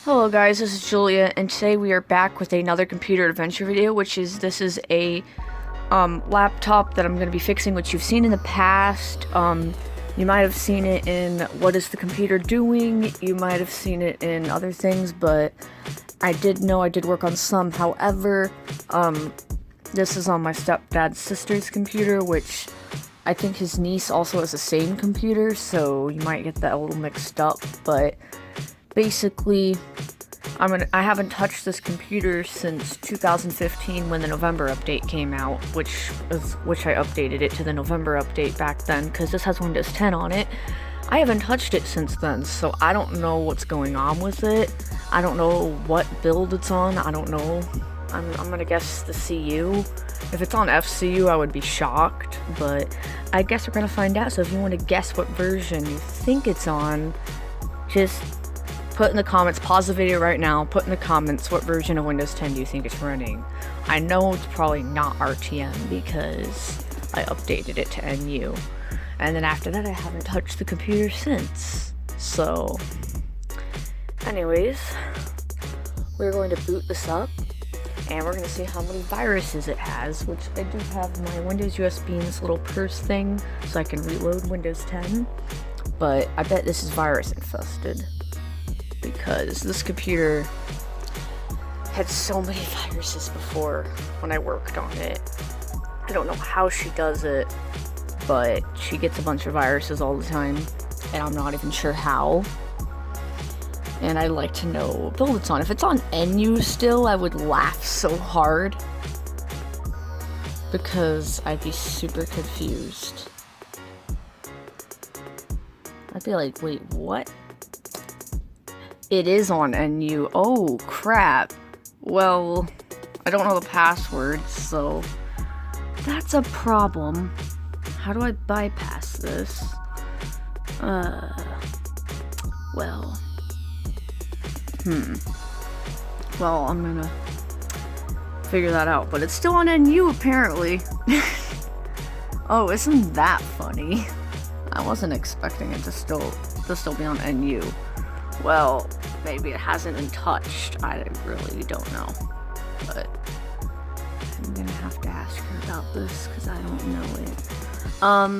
Hello guys, this is Julia, and today we are back with another computer adventure video, this is a laptop that I'm going to be fixing, which you've seen in the past. You might have seen it in What is the Computer Doing, you might have seen it in other things, but I did work on some. However, this is on my stepdad's sister's computer, which I think his niece also has the same computer, so you might get that a little mixed up, but basically, I haven't touched this computer since 2015 when the November update came out, which I updated it to the November update back then, because this has Windows 10 on it. I haven't touched it since then, so I don't know what's going on with it. I don't know what build it's on. I don't know. I'm gonna guess the CU. If it's on FCU, I would be shocked, but I guess we're gonna find out. So if you want to guess what version you think it's on, just put in the comments, pause the video right now, put in the comments what version of Windows 10 do you think it's running. I know it's probably not RTM because I updated it to NU. And then after that, I haven't touched the computer since. So, anyways, we're going to boot this up and we're going to see how many viruses it has, which I do have my Windows USB in this little purse thing so I can reload Windows 10. But I bet this is virus infested, because this computer had so many viruses before when I worked on it. I don't know how she does it, but she gets a bunch of viruses all the time, and I'm not even sure how. And I'd like to know what build it's on. If it's on NU still, I would laugh so hard, because I'd be super confused. I'd be like, wait, what? It is on NU. Oh, crap. Well, I don't know the password, so that's a problem. How do I bypass this? Well. Well, I'm gonna figure that out, but it's still on NU, apparently. Oh, isn't that funny? I wasn't expecting it to still be on NU. Well, maybe it hasn't been touched. I really don't know. But I'm gonna have to ask her about this because I don't know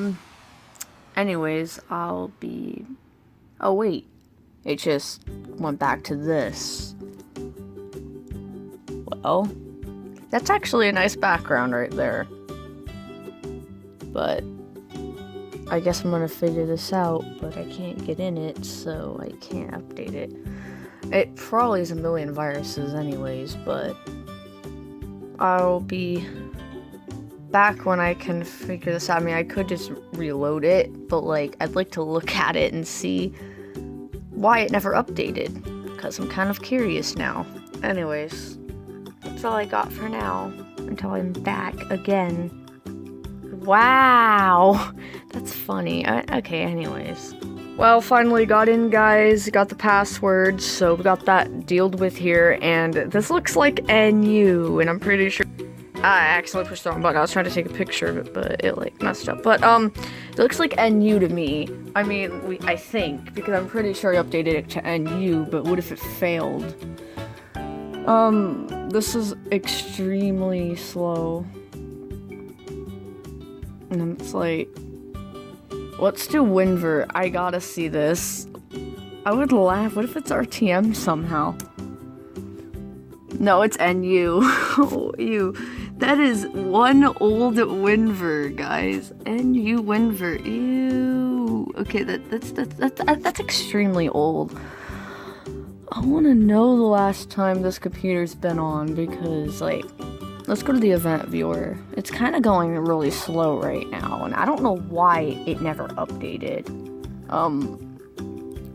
it. Anyways, I'll be... Oh, wait. It just went back to this. Well, that's actually a nice background right there. But I guess I'm gonna figure this out, but I can't get in it, so I can't update it. It probably is a million viruses anyways, but I'll be back when I can figure this out. I mean, I could just reload it, but like, I'd like to look at it and see why it never updated, because I'm kind of curious now. Anyways, that's all I got for now, until I'm back again. Wow, that's funny. Okay, anyways. Well, finally got in, guys. Got the password, so we got that dealt with here, and this looks like NU, and I'm pretty sure I accidentally pushed the wrong button. I was trying to take a picture of it, but it like messed up. But it looks like NU to me. I mean, I think, because I'm pretty sure I updated it to NU, but what if it failed? This is extremely slow. And it's like, let's do WinVer. I gotta see this. I would laugh. What if it's RTM somehow? No, it's NU. Oh, ew. That is one old WinVer, guys. NU WinVer. Ew. Okay, that's extremely old. I want to know the last time this computer's been on, because like, let's go to the event viewer. It's kind of going really slow right now, and I don't know why it never updated.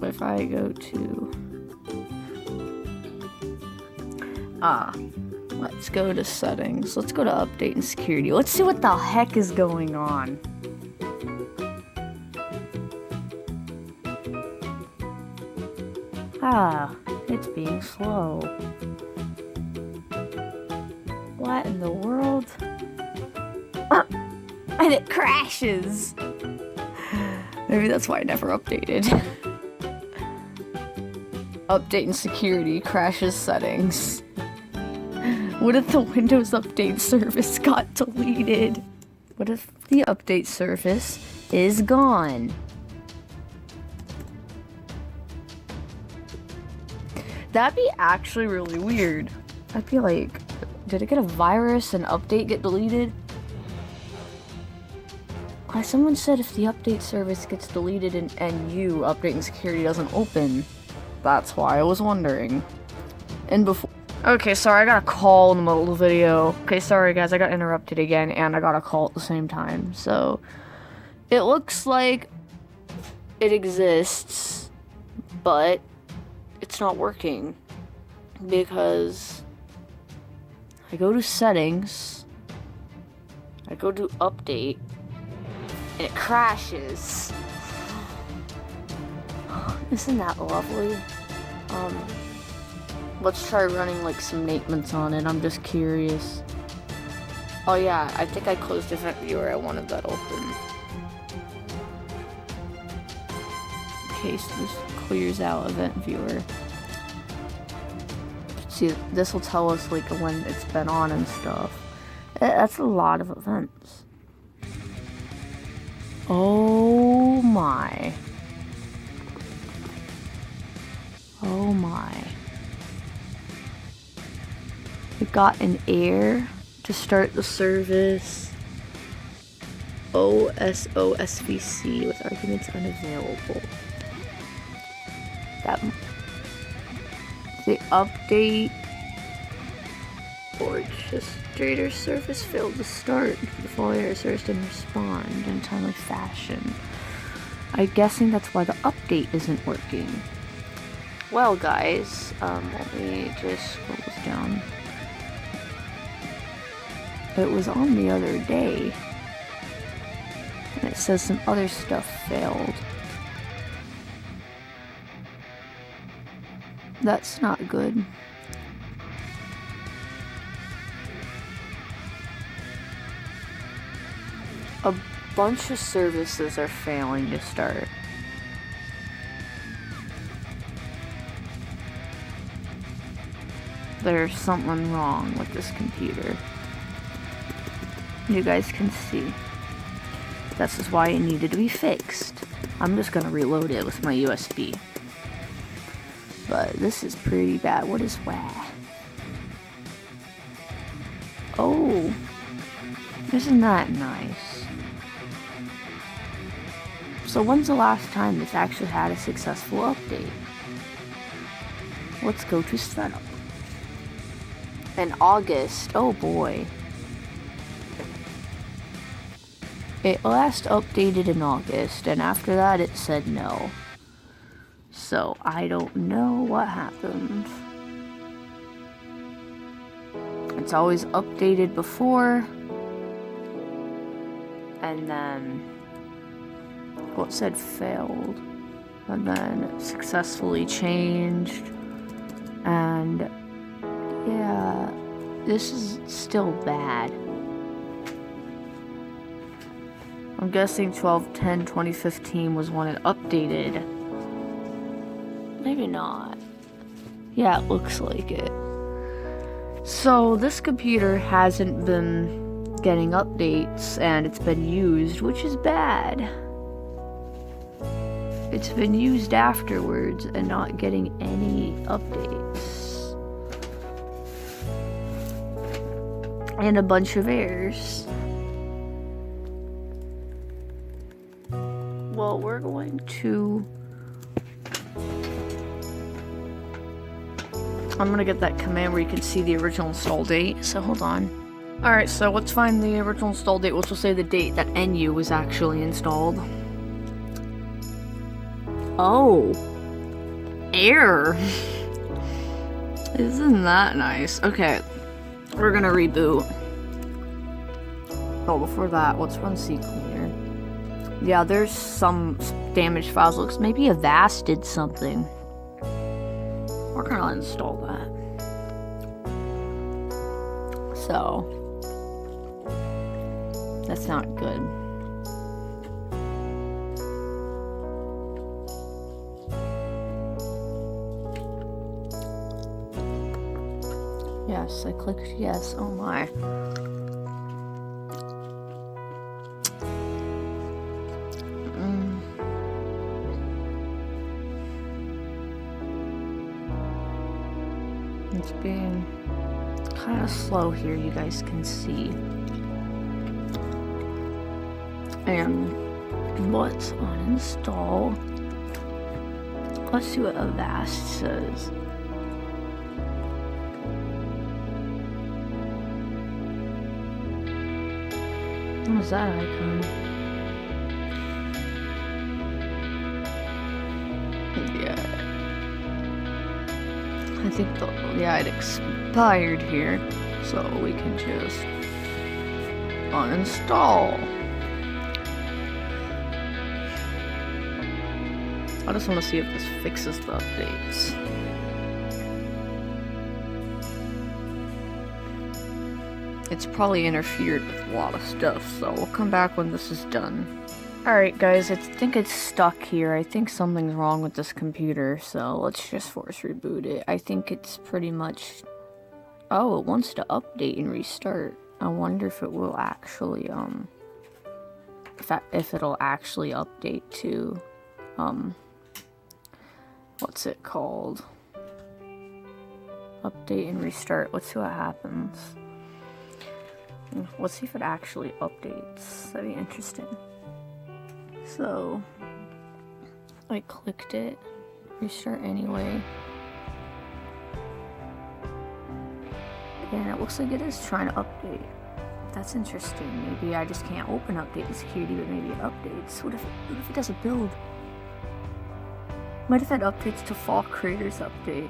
If I go to... let's go to settings. Let's go to update and security. Let's see what the heck is going on. It's being slow. What in the world? And it crashes! Maybe that's why I never updated. Update and security crashes settings. What if the Windows Update service got deleted? What if the update service is gone? That'd be actually really weird. I'd be like, did it get a virus and update get deleted? Someone said if the update service gets deleted and you, update and security, doesn't open. That's why I was wondering. And before... Okay, sorry, I got a call in the middle of the video. Okay, sorry guys, I got interrupted again, and I got a call at the same time. So, it looks like it exists, but it's not working. Because I go to settings, I go to update, and it crashes. Isn't that lovely? Let's try running like some maintenance on it. I'm just curious. Oh yeah, I think I closed event viewer. I wanted that open. In case this clears out event viewer. See, this will tell us like when it's been on and stuff. That's a lot of events. Oh my. Oh my. We got an error to start the service. OSOSVC with arguments unavailable. That the update orchestrator service failed to start. The following error service didn't respond in a timely fashion. I'm guessing that's why the update isn't working. Well, guys, let me just scroll this down. It was on the other day, and it says some other stuff failed. That's not good. A bunch of services are failing to start. There's something wrong with this computer. You guys can see. This is why it needed to be fixed. I'm just gonna reload it with my USB. But this is pretty bad. What is WAH? Oh, isn't that nice? So when's the last time this actually had a successful update? Let's go to setup. In August, oh boy. It last updated in August, and after that it said no. So I don't know what happened. It's always updated before, and then what said failed, and then it successfully changed, and yeah, this is still bad. I'm guessing 12/10/2015 was when it updated. Maybe not. Yeah, it looks like it. So this computer hasn't been getting updates, and it's been used, which is bad. It's been used afterwards and not getting any updates. And a bunch of errors. Well, we're going to... I'm gonna get that command where you can see the original install date, so hold on. Alright, so let's find the original install date, which will say the date that NU was actually installed. Oh! Error! Isn't that nice? Okay, we're gonna reboot. Oh, before that, let's run CCleaner. Yeah, there's some damaged files. Looks maybe Avast did something. We're gonna install that. So, that's not good. Yes, I clicked yes. Oh my. It's being kind of slow here, you guys can see. And what's on install? Let's see what Avast says. What was that icon? Yeah. I think it expired here, so we can just uninstall. I just want to see if this fixes the updates. It's probably interfered with a lot of stuff, so we'll come back when this is done. Alright guys, I think it's stuck here. I think something's wrong with this computer, so let's just force reboot it. I think it's pretty much... Oh, it wants to update and restart. I wonder if it will actually, if it'll actually update to, what's it called? Update and restart. Let's see what happens. Let's see if it actually updates. That'd be interesting. So, I clicked it. Restart anyway. And it looks like it is trying to update. That's interesting. Maybe I just can't open update and security, but maybe it updates. What if it does a build? What if it updates to fall creators update?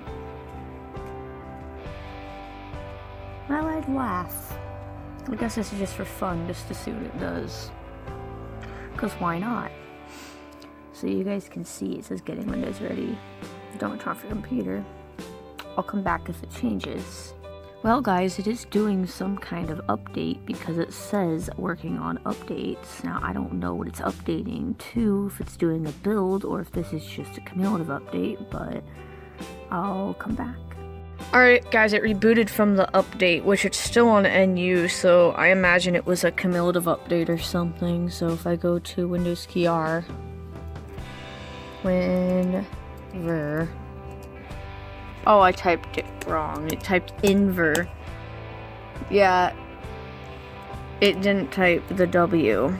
Well, I'd laugh. I guess this is just for fun, just to see what it does. Because why not? So you guys can see it says getting Windows ready. Don't turn off your computer. I'll come back if it changes. Well guys, it is doing some kind of update because it says working on updates. Now I don't know what it's updating to, if it's doing a build or if this is just a cumulative update, but I'll come back. Alright guys, it rebooted from the update, which it's still on NU, so I imagine it was a cumulative update or something. So if I go to Windows key R, WinVer. Oh, I typed it wrong. It typed inver. Yeah, it didn't type the W.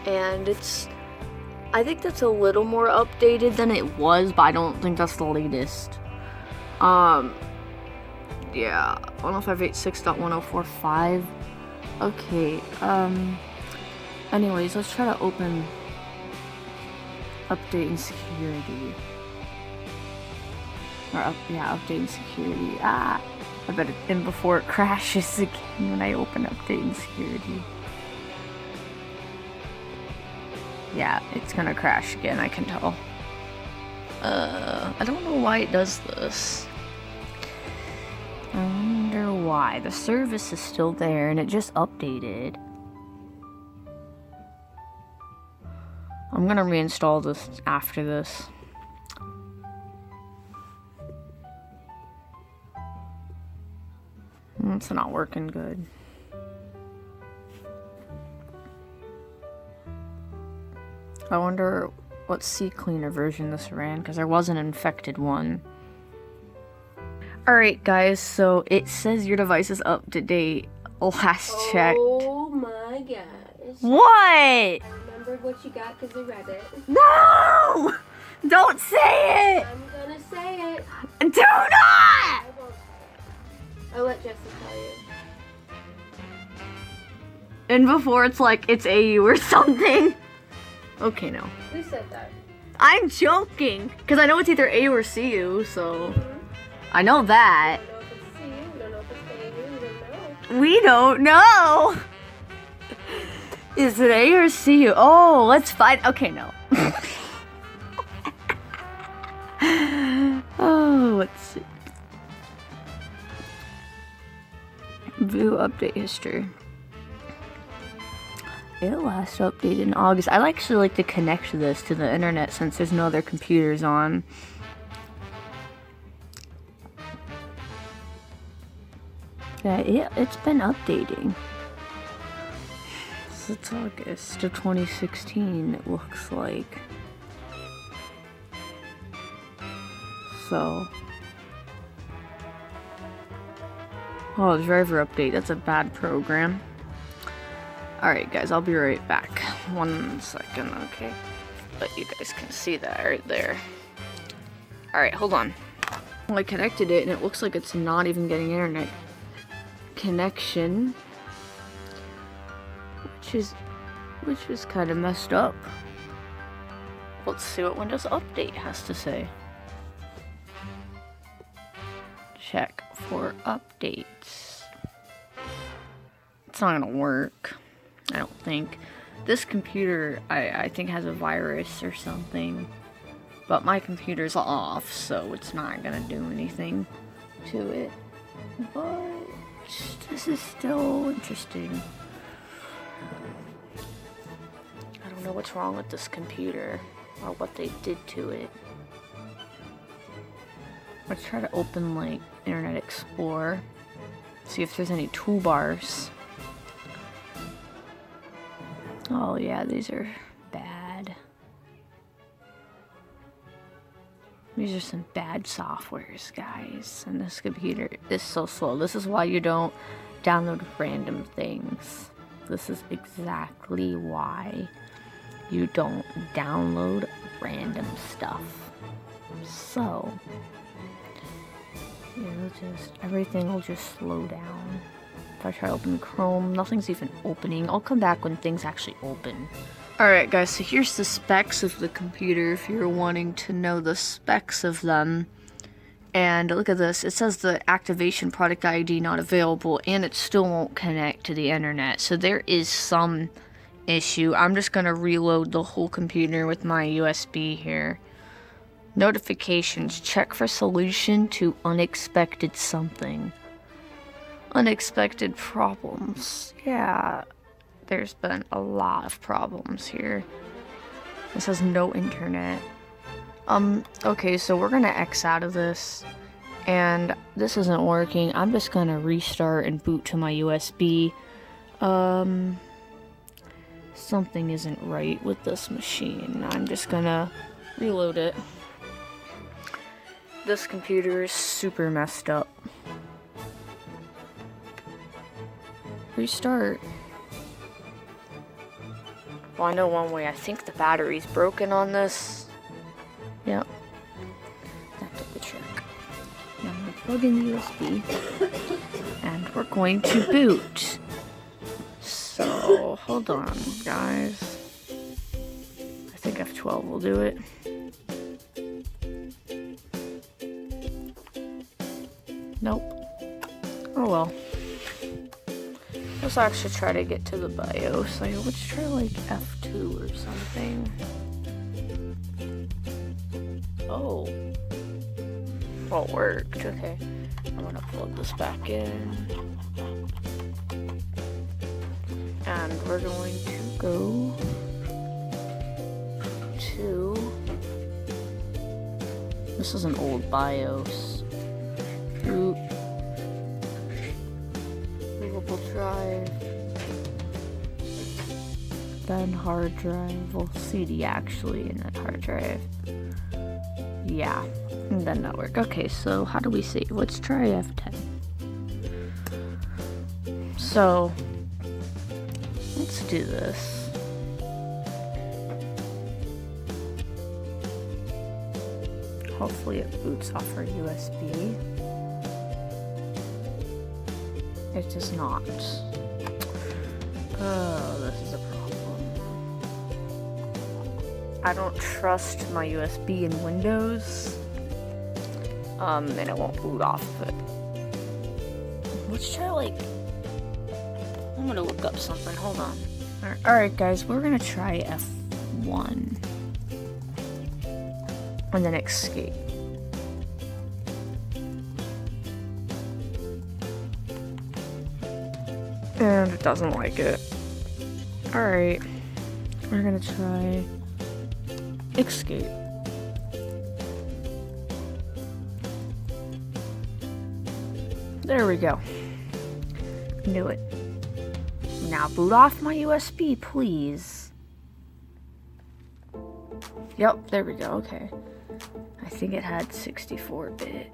And I think that's a little more updated than it was, but I don't think that's the latest. Yeah, 105.86.1045. Okay, anyways, let's try to open update and security. Or update and security. I bet and before it crashes again when I open update and security. Yeah, it's gonna crash again, I can tell. I don't know why it does this. I wonder why. The service is still there and it just updated. I'm gonna reinstall this after this. It's not working good. I wonder what CCleaner version this ran, because there was an infected one. Alright guys, so it says your device is up to date. Last checked. Oh my gosh. What? I remembered what you got because I read it. No! Don't say it! I'm gonna say it. Do not! I won't. I'll let Jesse tell you. And before it's like it's AU or something. Okay, no. Who said that? I'm joking, because I know it's either AU or CU, so I know that. We don't know if it's CU, we don't know if it's AU, we don't know. We don't know. Is it A or CU? Oh, let's find. Okay, no. Oh, let's see. View update history. It last updated in August. I actually like to connect this to the internet since there's no other computers on. Yeah, it's been updating. So it's August of 2016, it looks like. So. Oh, driver update. That's a bad program. Alright, guys, I'll be right back. 1 second, okay. But you guys can see that right there. Alright, hold on. Well, I connected it, and it looks like it's not even getting internet connection. Which is kind of messed up. Let's see what Windows Update has to say. Check for updates. It's not gonna work, I don't think. This computer, I think, has a virus or something. But my computer's off, so it's not gonna do anything to it. But this is still interesting. I don't know what's wrong with this computer or what they did to it. Let's try to open, like, Internet Explorer. See if there's any toolbars. Oh yeah, these are bad. These are some bad softwares, guys. And this computer is so slow. This is why you don't download random things. This is exactly why you don't download random stuff. So, everything will just slow down. If I try to open Chrome, nothing's even opening. I'll come back when things actually open. Alright guys, so here's the specs of the computer if you're wanting to know the specs of them. And look at this, it says the activation product ID not available, and it still won't connect to the internet. So there is some issue. I'm just gonna reload the whole computer with my USB here. Notifications, check for solution to unexpected something. Unexpected problems. Yeah, there's been a lot of problems here. It says no internet. Okay, so we're gonna X out of this, and this isn't working. I'm just gonna restart and boot to my USB. Something isn't right with this machine. I'm just gonna reload it. This computer is super messed up. Restart. Well, I know one way. I think the battery's broken on this. Yep. That did the trick. Now I'm going to plug in the USB. And we're going to boot. So, hold on, guys. I think F12 will do it. Nope. Oh well. Let's actually try to get to the BIOS. Like, let's try like F2 or something. Oh. Well, it worked. Okay. I'm gonna plug this back in. And we're going to go to... This is an old BIOS. Boot. Movable drive. Then hard drive. Well, CD actually in that hard drive. Yeah. And then network. Okay, so how do we save? Let's try F10. So, let's do this. Hopefully it boots off our USB. It does not. Oh, this is a problem. I don't trust my USB in Windows. And it won't boot off of it. Let's try like... I'm gonna look up something, hold on. Alright guys, we're gonna try F1. And then escape. And it doesn't like it. Alright. We're gonna try escape. There we go. Knew it. Now boot off my USB, please. Yep, there we go, okay. I think it had 64-bit.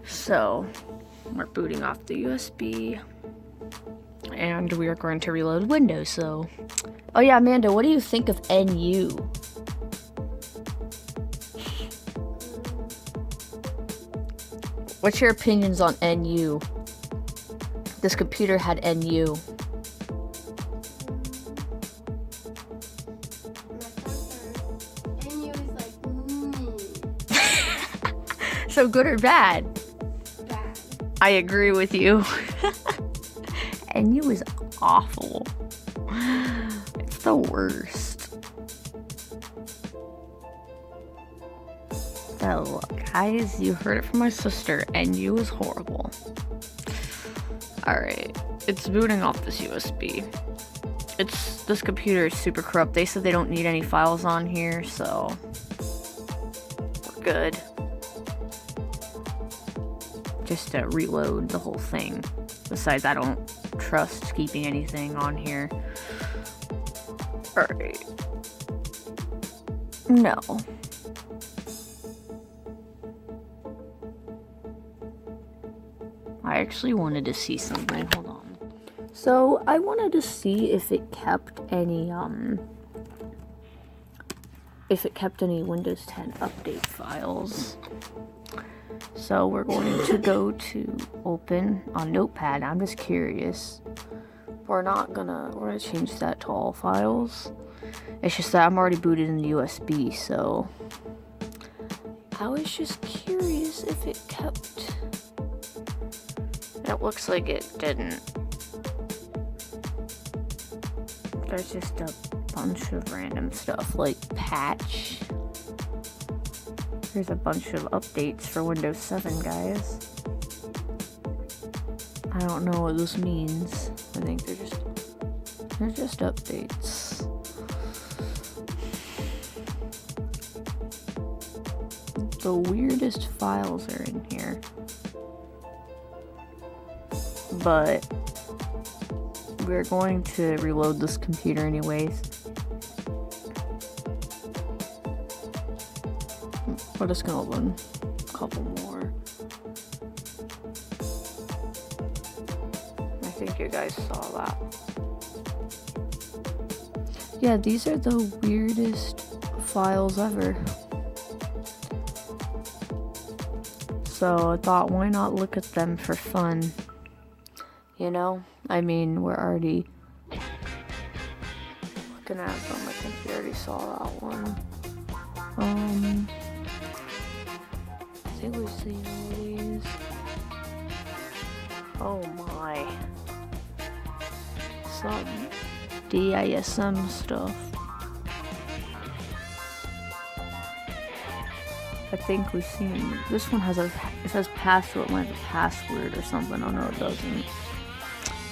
So, we're booting off the USB. And we are going to reload Windows, so... Oh yeah, Amanda, what do you think of NU? What's your opinions on NU? This computer had NU. NU is like, So good or bad? bad. I agree with you. NU is awful. It's the worst. So, guys, you heard it from my sister. NU is horrible. Alright, it's booting off this USB. This computer is super corrupt. They said they don't need any files on here, so we're good. Just to reload the whole thing. Besides, I don't trust keeping anything on here. Alright. No. I actually wanted to see something. Hold on. So, I wanted to see if it kept any, Windows 10 update files. So, we're going to go to open on Notepad. I'm just curious. We're gonna change that to all files. It's just that I'm already booted in the USB, so I was just curious if it kept. It looks like it didn't. There's just a bunch of random stuff like patch. There's a bunch of updates for Windows 7, guys. I don't know what this means. I think they're just updates. The weirdest files are in here. But we're going to reload this computer anyways. We're just gonna open a couple more. I think you guys saw that. Yeah, these are the weirdest files ever. So I thought, why not look at them for fun? You know? I mean, we're already looking at them. I think we already saw that one. I think we've seen all these. Oh my. Some DISM stuff. I think we've seen, this one has it says password, like a password or something. Oh no, it doesn't.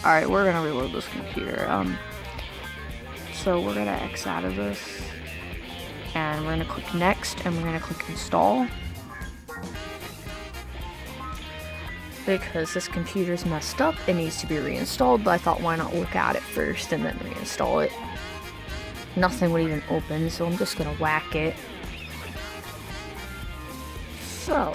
Alright, we're gonna reload this computer. So we're gonna X out of this. And we're gonna click next, and we're gonna click install. Because this computer's messed up, it needs to be reinstalled, but I thought, why not look at it first and then reinstall it? Nothing would even open, so I'm just gonna whack it. So,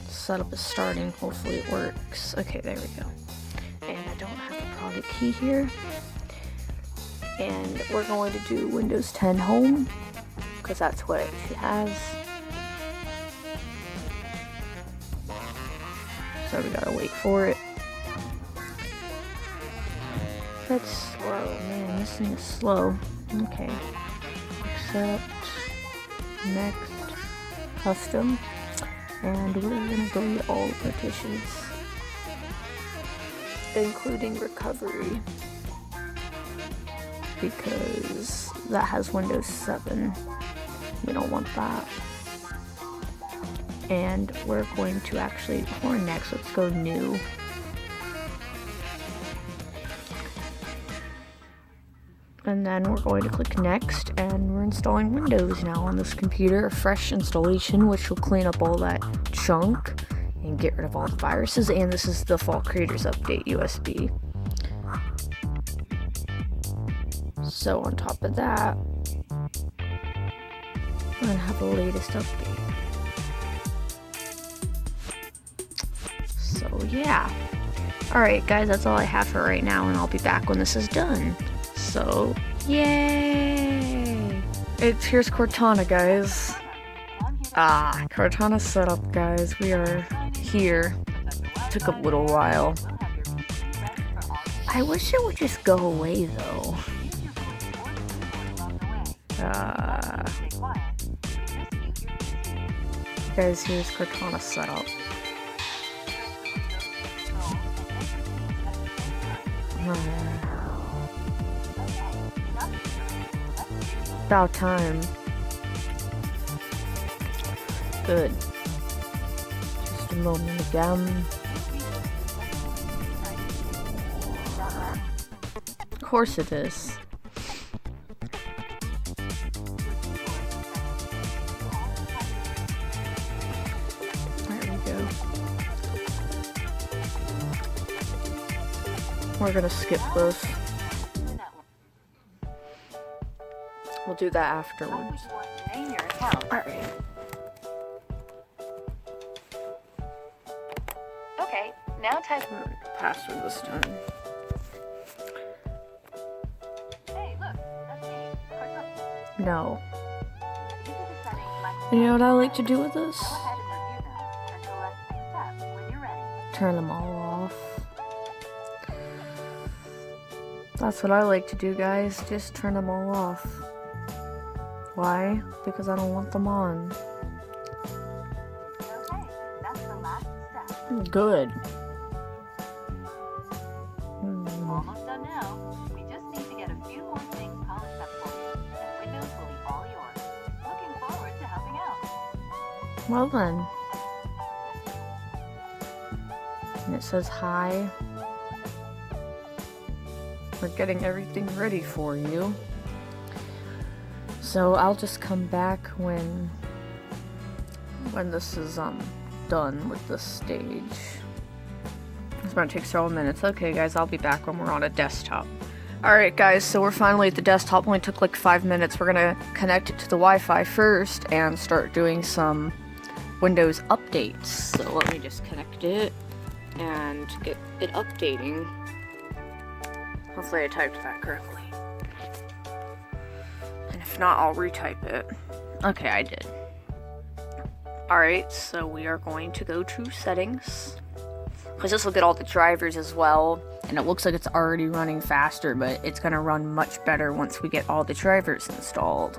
setup is starting, hopefully it works. Okay, there we go. And I don't have the product key here. And we're going to do Windows 10 Home, because that's what it has. So we gotta wait for it. That's slow, man, this thing is slow. Okay. Accept. Next. Custom. And we're gonna delete all the partitions, including recovery, because that has Windows 7. We don't want that. And we're going to actually, for next, let's go new. And then we're going to click next, and we're installing Windows now on this computer, a fresh installation, which will clean up all that junk and get rid of all the viruses. And this is the Fall Creators Update USB. So on top of that, I'm gonna have the latest update. So yeah. Alright guys, that's all I have for right now, and I'll be back when this is done. So, yay! Here's Cortana, guys. Cortana setup, guys. We are here. Took a little while. I wish it would just go away, though. Guys, here's Cortana setup. About time. Good. Just a moment again. Of course it is. There we go. We're gonna skip this. We'll do that afterwards. Alright. Okay, now type Password this time. Hey, look, that's me. No. You know what I like to do with this? Go ahead and review them and select accept when you're ready. Turn them all off. That's what I like to do, guys. Just turn them all off. Why? Because I don't want them on. Okay, that's the last step. Good. Almost done now. We just need to get a few more things polished up for you, and Windows will be all yours. Looking forward to helping out. Well then. And it says hi. We're getting everything ready for you. So I'll just come back when this is done with this stage. It's gonna take several minutes. Okay guys, I'll be back when we're on a desktop. Alright guys, so we're finally at the desktop. Only took like 5 minutes. We're gonna connect it to the Wi-Fi first and start doing some Windows updates. So let me just connect it and get it updating. Hopefully I typed that correctly. And if not, I'll retype it. Okay, I did. Alright, so we are going to go to settings. Because this will get all the drivers as well. And it looks like it's already running faster, but it's going to run much better once we get all the drivers installed.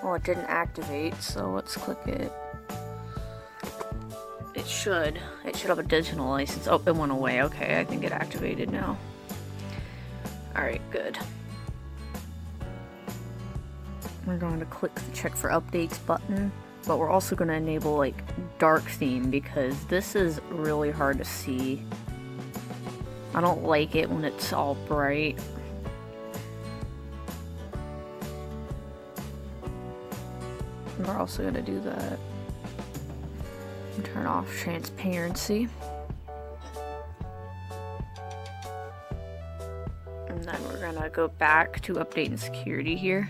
Well, it didn't activate, so let's click it. It should have a digital license. Oh, it went away. Okay, I think it activated now. Alright, good. We're going to click the check for updates button, but we're also going to enable like dark theme because this is really hard to see. I don't like it when it's all bright. We're also going to do that. And turn off transparency. And then we're going to go back to update and security here.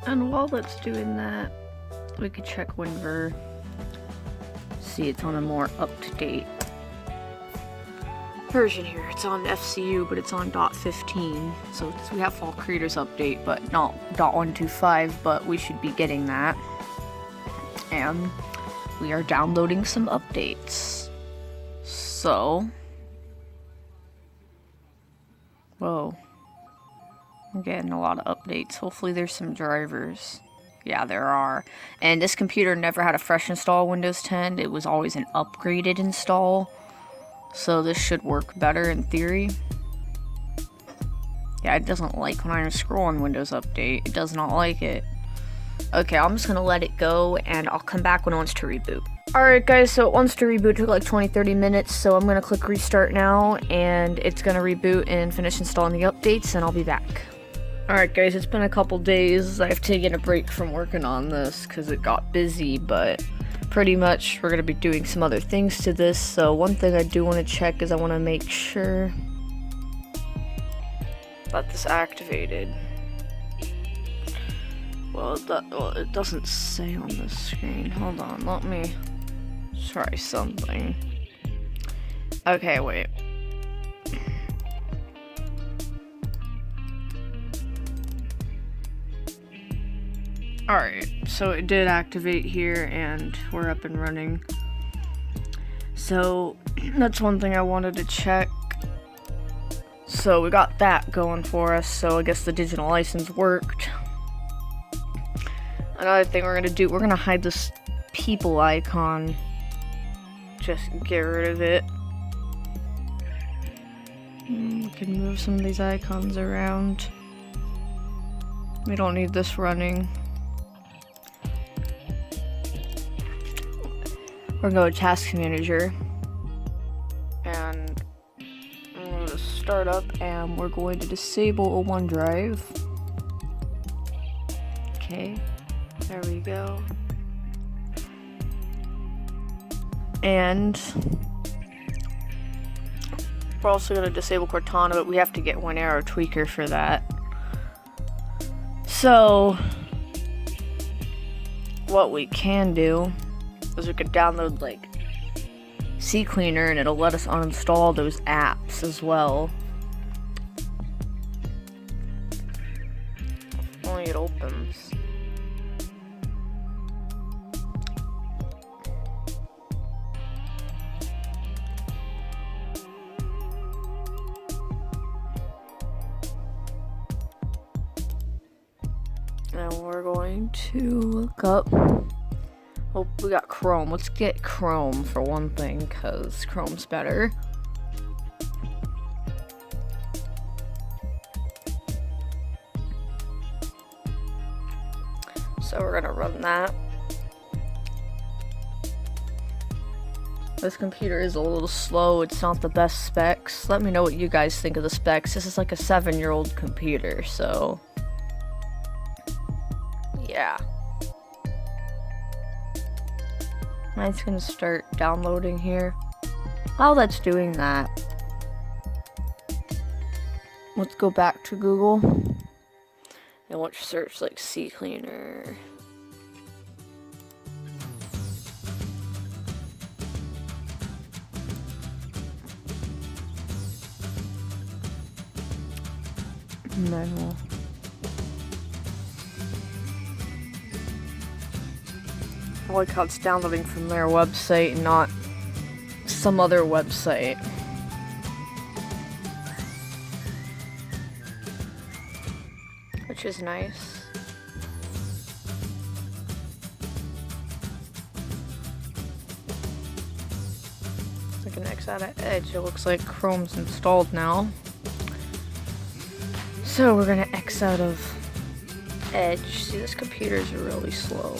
And while that's doing that, we could check WinVer. See, it's on a more up-to-date version here. It's on FCU, but it's on .15. So we have Fall Creators Update, but not .125, but we should be getting that. And we are downloading some updates. So... Whoa. I'm getting a lot of updates. Hopefully there's some drivers. Yeah, there are. And this computer never had a fresh install Windows 10. It was always an upgraded install. So this should work better in theory. Yeah, it doesn't like when I scroll on Windows Update. It does not like it. Okay, I'm just gonna let it go and I'll come back when it wants to reboot. Alright guys, so it wants to reboot. It took like 20-30 minutes, so I'm gonna click restart now and it's gonna reboot and finish installing the updates and I'll be back. Alright guys, it's been a couple days. I've taken a break from working on this because it got busy, but pretty much we're going to be doing some other things to this. So one thing I do want to check is I want to make sure that this activated. Well, it doesn't say on the screen. Hold on, let me try something. Okay, wait. Alright, so it did activate here and we're up and running. So that's one thing I wanted to check. So we got that going for us, so I guess the digital license worked. Another thing we're gonna do, we're gonna hide this people icon. Just get rid of it. We can move some of these icons around. We don't need this running. We're gonna go to Task Manager. And I'm going to start up and we're going to disable a OneDrive. Okay, there we go. And we're also going to disable Cortana, but we have to get one arrow tweaker for that. So what we can do is we could download like CCleaner and it'll let us uninstall those apps as well. If only it opens. And we're going to look up. Oh, we got Chrome. Let's get Chrome for one thing, because Chrome's better. So we're gonna run that. This computer is a little slow. It's not the best specs. Let me know what you guys think of the specs. This is like a 7-year-old computer, so yeah. Mine's gonna start downloading here. While that's doing that, let's go back to Google and let's search like CCleaner. No. I like how it's downloading from their website and not some other website. Which is nice. So I can X out of Edge. It looks like Chrome's installed now. So we're gonna X out of Edge. See, this computer's really slow.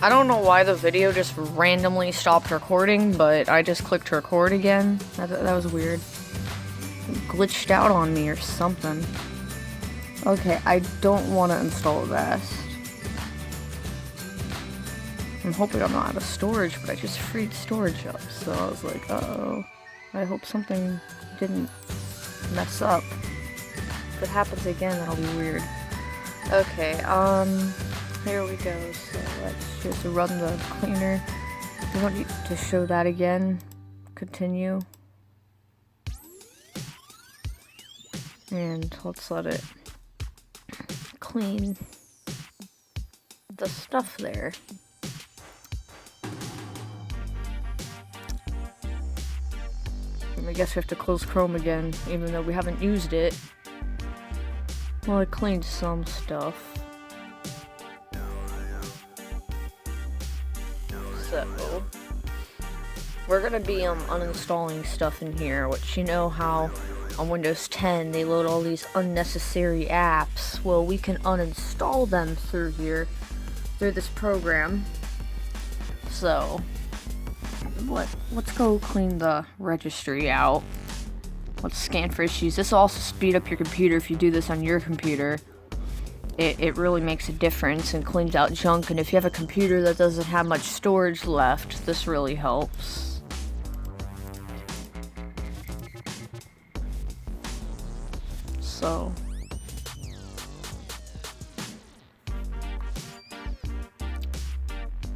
I don't know why the video just randomly stopped recording, but I just clicked record again. That was weird. It glitched out on me or something. Okay, I don't want to install Rest. I'm hoping I'm not out of storage, but I just freed storage up, so I was like, uh-oh. I hope something didn't mess up. If it happens again, that'll be weird. Okay, here we go. So let's just run the cleaner. We want to show that again. Continue. And let's let it clean the stuff there. And I guess we have to close Chrome again, even though we haven't used it. Well, it cleaned some stuff. So we're gonna be uninstalling stuff in here, which you know how on Windows 10 they load all these unnecessary apps. Well, we can uninstall them through here, through this program. So let's go clean the registry out. Let's scan for issues. This will also speed up your computer if you do this on your computer. it really makes a difference and cleans out junk. And if you have a computer that doesn't have much storage left, this really helps. So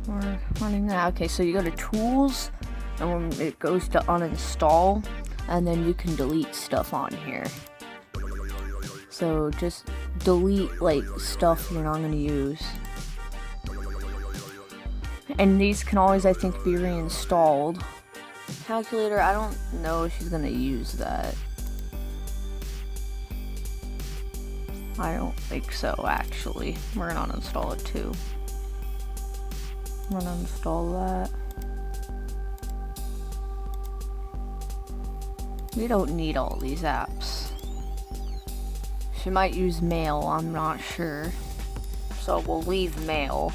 we're running that. Okay, so you go to tools, and when it goes to uninstall, and then you can delete stuff on here. So just delete like stuff you're not going to use. And these can always, I think, be reinstalled. Calculator, I don't know if she's going to use that. I don't think so, actually. We're going to uninstall it too. I'm going to uninstall that. We don't need all these apps. She might use mail, I'm not sure. So we'll leave mail.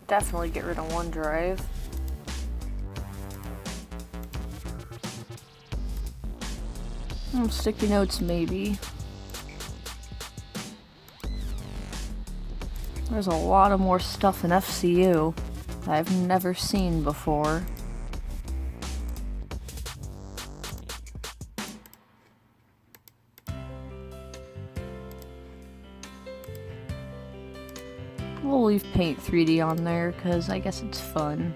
Definitely get rid of OneDrive. Sticky notes, maybe. There's a lot of more stuff in FCU that I've never seen before. We'll leave Paint 3D on there because I guess it's fun.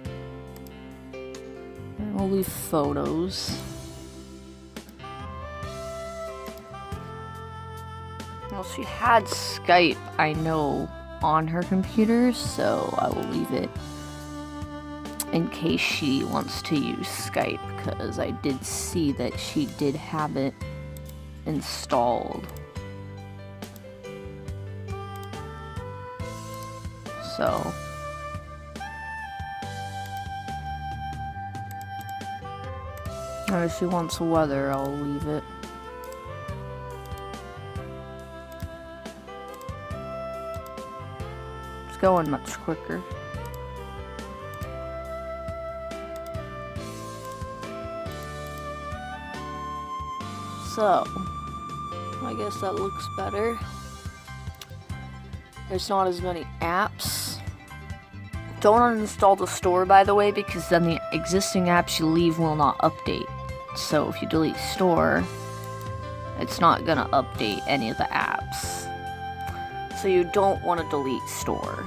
And we'll leave photos. Well, she had Skype, I know, on her computer, so I will leave it in case she wants to use Skype, because I did see that she did have it installed. So or if she wants weather, I'll leave it. It's going much quicker. So, I guess that looks better. There's not as many apps. Don't uninstall the store, by the way, because then the existing apps you leave will not update. So if you delete store, it's not gonna update any of the apps. So you don't want to delete store.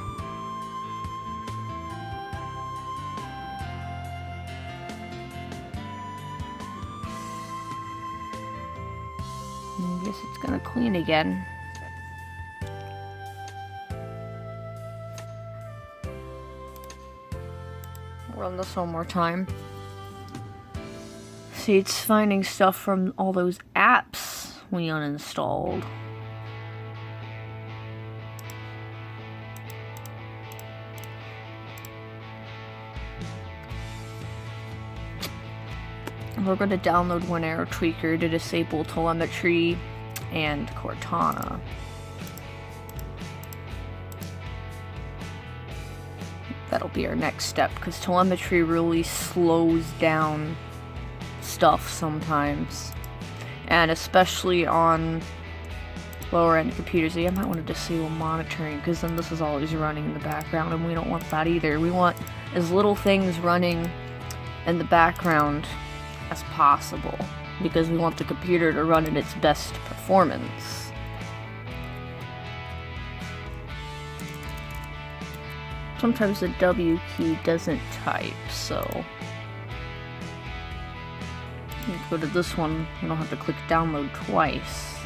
I guess it's gonna clean again. Run this one more time. See, it's finding stuff from all those apps we uninstalled. We're going to download One Arrow Tweaker to disable telemetry and Cortana. That'll be our next step, because telemetry really slows down stuff sometimes. And especially on lower end computers, I might want to disable monitoring, because then this is always running in the background, and we don't want that either. We want as little things running in the background as possible, because we want the computer to run at its best performance. Sometimes the W key doesn't type, so you go to this one, you don't have to click download twice.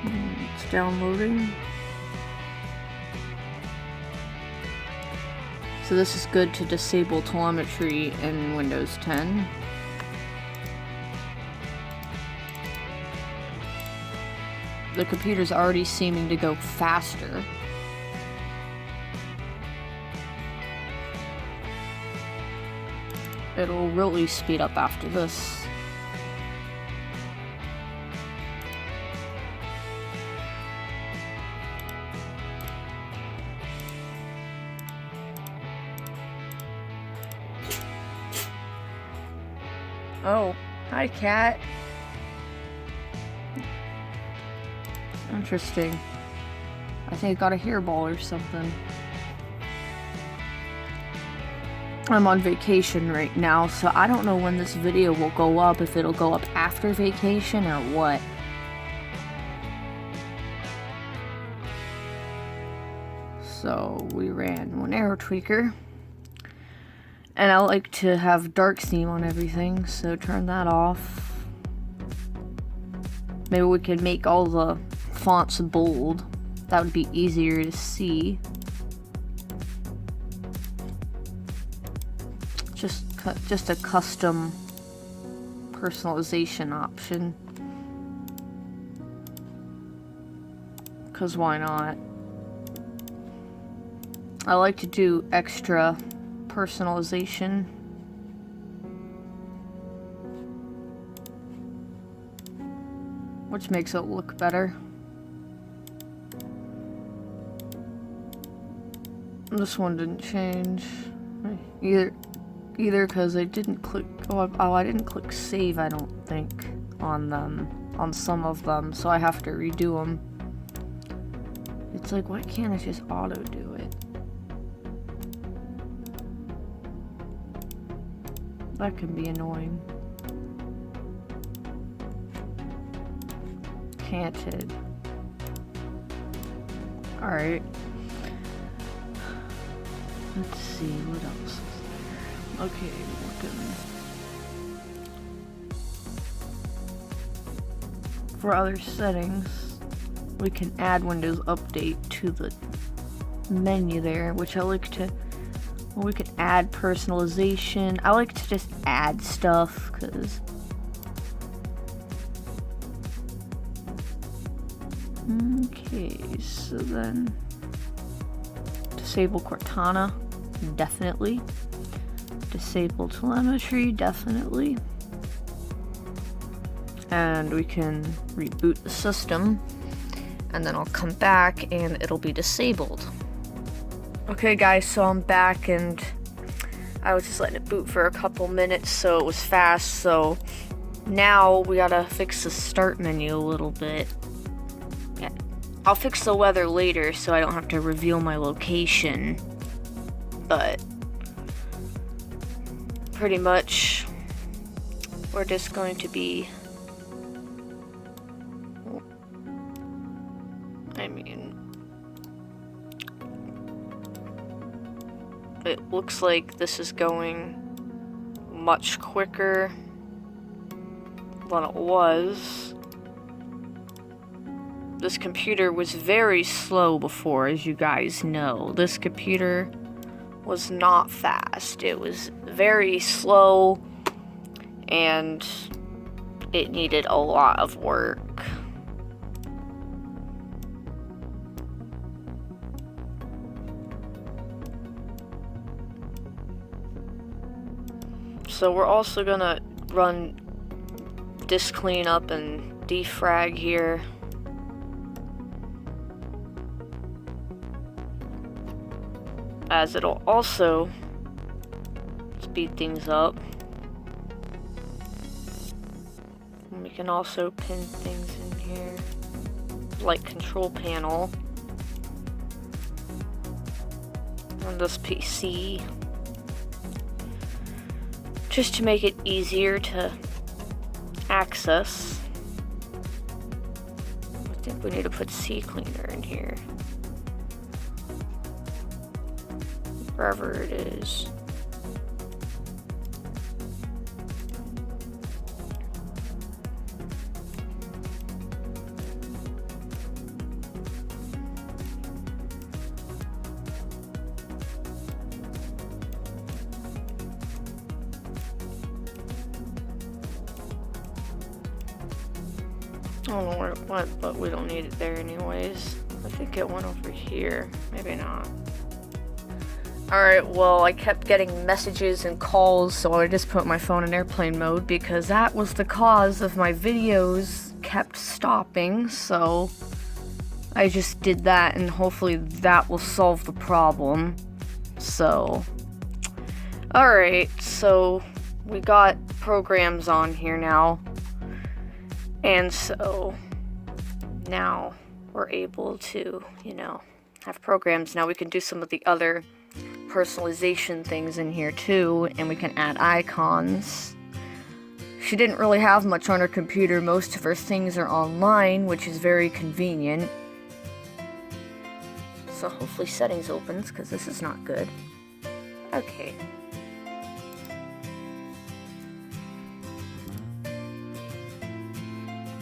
It's downloading. So this is good to disable telemetry in Windows 10. The computer's already seeming to go faster. It'll really speed up after this. Oh, hi, cat. Interesting. I think I got a hairball or something. I'm on vacation right now, so I don't know when this video will go up, if it'll go up after vacation or what. So we ran one arrow tweaker. And I like to have dark theme on everything, so turn that off. Maybe we could make all the fonts bold. That would be easier to see. Just a custom personalization option. 'Cause why not? I like to do extra personalization. Which makes it look better. This one didn't change. Either because I didn't click, I didn't click save, I don't think, on them, on some of them, so I have to redo them. It's like, why can't I just auto do it? That can be annoying. Canted. Alright. Let's see, what else is there? Okay, for other settings, we can add Windows Update to the menu there, which I like to, well, we can add personalization. I like to just add stuff, because okay, so then disable Cortana, definitely. Disable telemetry, definitely. And we can reboot the system, and then I'll come back and it'll be disabled. Okay guys, so I'm back and I was just letting it boot for a couple minutes so it was fast, so now we gotta fix the start menu a little bit. Yeah. I'll fix the weather later so I don't have to reveal my location, but pretty much we're just going to be, I mean, it looks like this is going much quicker than it was. This computer was very slow before, as you guys know. This computer was not fast. It was very slow and it needed a lot of work. So we're also gonna run disk cleanup and defrag here. As it'll also speed things up. And we can also pin things in here, like control panel on this PC, just to make it easier to access. I think we need to put CCleaner in here. Wherever it is. I don't know where it went, but we don't need it there anyways. I think it went over here. Maybe not. Alright, well, I kept getting messages and calls, so I just put my phone in airplane mode because that was the cause of my videos kept stopping, so I just did that and hopefully that will solve the problem. So, alright, so we got programs on here now. And so now we're able to, you know, have programs. Now we can do some of the other personalization things in here too, and we can add icons. She didn't really have much on her computer. Most of her things are online, which is very convenient. So hopefully settings opens, because this is not good. Okay.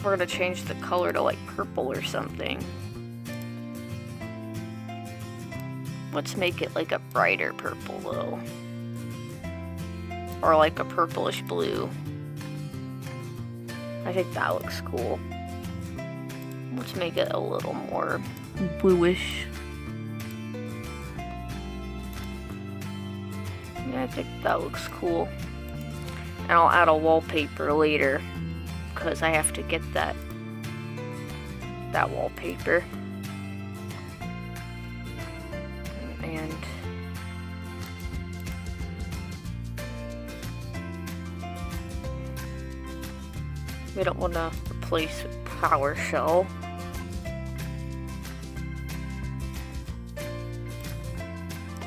We're gonna change the color to like purple or something. Let's make it like a brighter purple though. Or like a purplish blue. I think that looks cool. Let's make it a little more bluish. Yeah, I think that looks cool. And I'll add a wallpaper later, because I have to get that wallpaper. And we don't want to replace with PowerShell.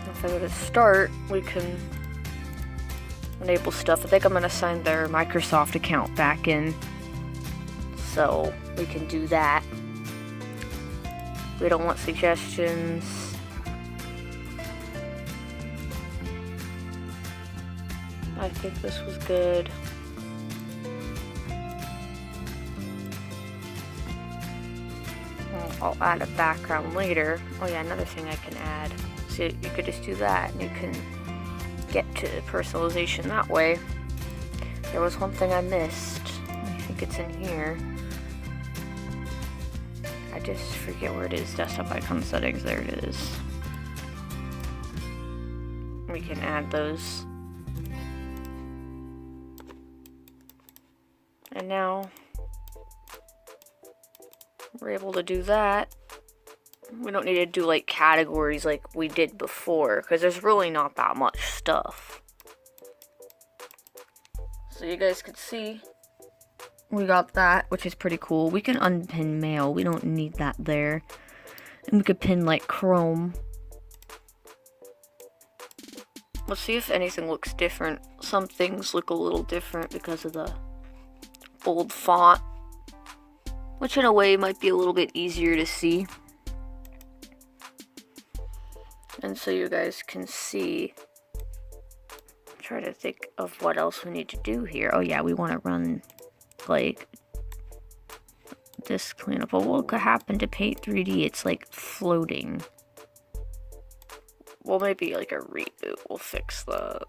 If I go to start, we can enable stuff. I think I'm going to sign their Microsoft account back in, so we can do that. We don't want suggestions. I think this was good. I'll add a background later. Oh yeah, another thing I can add. So you could just do that and you can get to personalization that way. There was one thing I missed. I think it's in here. I just forget where it is. Desktop icon settings. There it is. We can add those. And now we're able to do that. We don't need to do like categories like we did before, because there's really not that much stuff. So you guys could see we got that, which is pretty cool. We can unpin mail. We don't need that there. And we could pin like Chrome. Let's see if anything looks different. Some things look a little different because of the bold font, which in a way might be a little bit easier to see. And so you guys can see. Try to think of what else we need to do here. Oh yeah, we want to run like this cleanup. But what could happen to Paint 3D? It's like floating. Well, maybe like a reboot will fix the...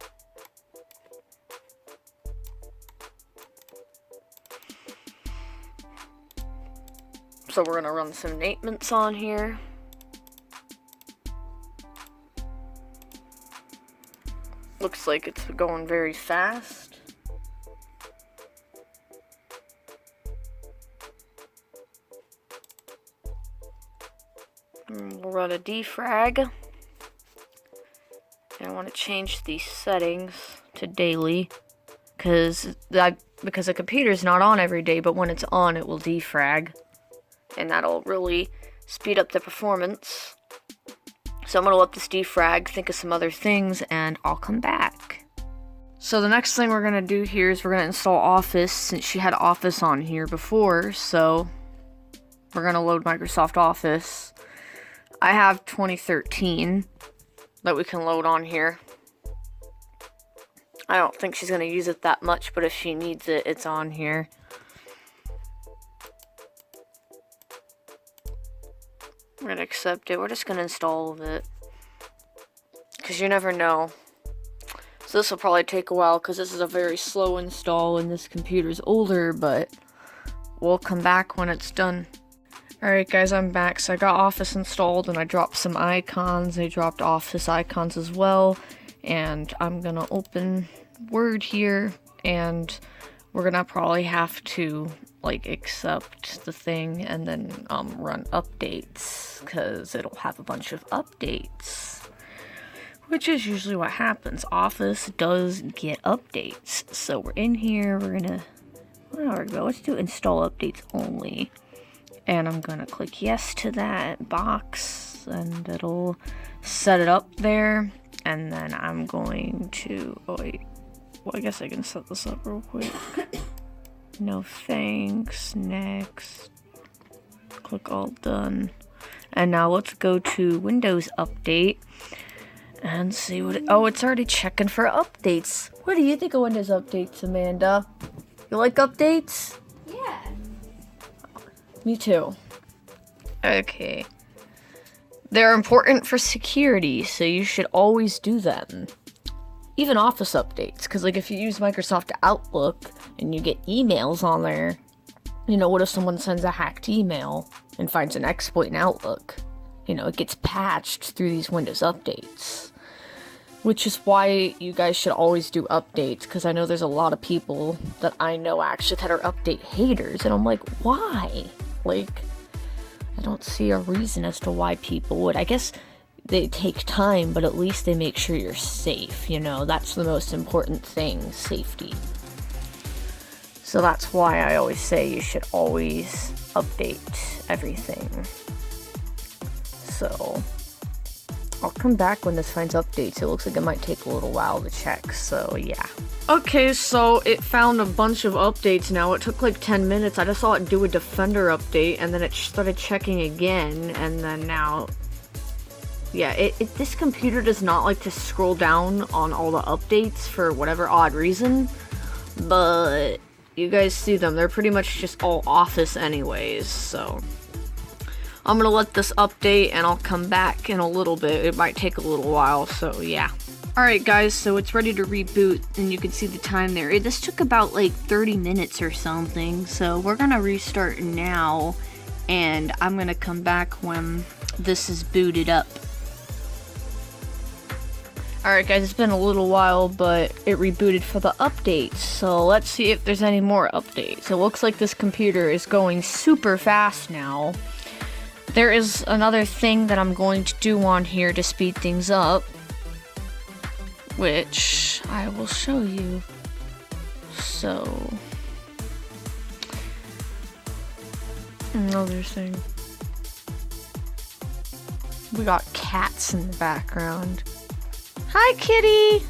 So we're gonna run some maintenance on here. Looks like it's going very fast. And we'll run a defrag. And I want to change these settings to daily, because the computer's not on every day, but when it's on, it will defrag. And that'll really speed up the performance. So I'm going to let this defrag, think of some other things, and I'll come back. So the next thing we're going to do here is we're going to install Office, since she had Office on here before. So we're going to load Microsoft Office. I have 2013 that we can load on here. I don't think she's going to use it that much, but if she needs it, it's on here. We're going to accept it. We're just going to install all of it, because you never know. So this will probably take a while, because this is a very slow install and this computer's older, but we'll come back when it's done. Alright guys, I'm back. So I got Office installed and I dropped some icons. I dropped Office icons as well. And I'm going to open Word here, and we're going to probably have to like accept the thing and then run updates, because it'll have a bunch of updates. which is usually what happens. Office does get updates. So we're in here, we're gonna, there we go, let's do install updates only. And I'm gonna click yes to that box, and it'll set it up there. And then I'm going to, oh wait, well I guess I can set this up real quick. No thanks, next. Click all done. And now let's go to Windows Update and see what oh, it's already checking for updates. What do you think of Windows Updates, Amanda? You like updates? Yeah. Me too. Okay. They're important for security, so you should always do them. Even Office updates, because like if you use Microsoft Outlook and you get emails on there, you know, what if someone sends a hacked email and finds an exploit in Outlook? You know, it gets patched through these Windows updates. Which is why you guys should always do updates, because I know there's a lot of people that I know actually that are update haters, and I'm like, why? Like, I don't see a reason as to why people would. I guess they take time, but at least they make sure you're safe, you know? That's the most important thing, safety. So that's why I always say you should always update everything. So I'll come back when this finds updates. It looks like it might take a little while to check, so yeah. Okay, so it found a bunch of updates now. It took like 10 minutes. I just saw it do a Defender update, and then it started checking again, and then now... Yeah, this computer does not like to scroll down on all the updates for whatever odd reason, but you guys see them. They're pretty much just all Office anyways, so... I'm gonna let this update and I'll come back in a little bit. It might take a little while, so yeah. Alright guys, so it's ready to reboot and you can see the time there. This took about like 30 minutes or something, so we're gonna restart now and I'm gonna come back when this is booted up. Alright guys, it's been a little while, but it rebooted for the updates, so let's see if there's any more updates. It looks like this computer is going super fast now. There is another thing that I'm going to do on here to speed things up, which I will show you. So, another thing. We got cats in the background. Hi, kitty!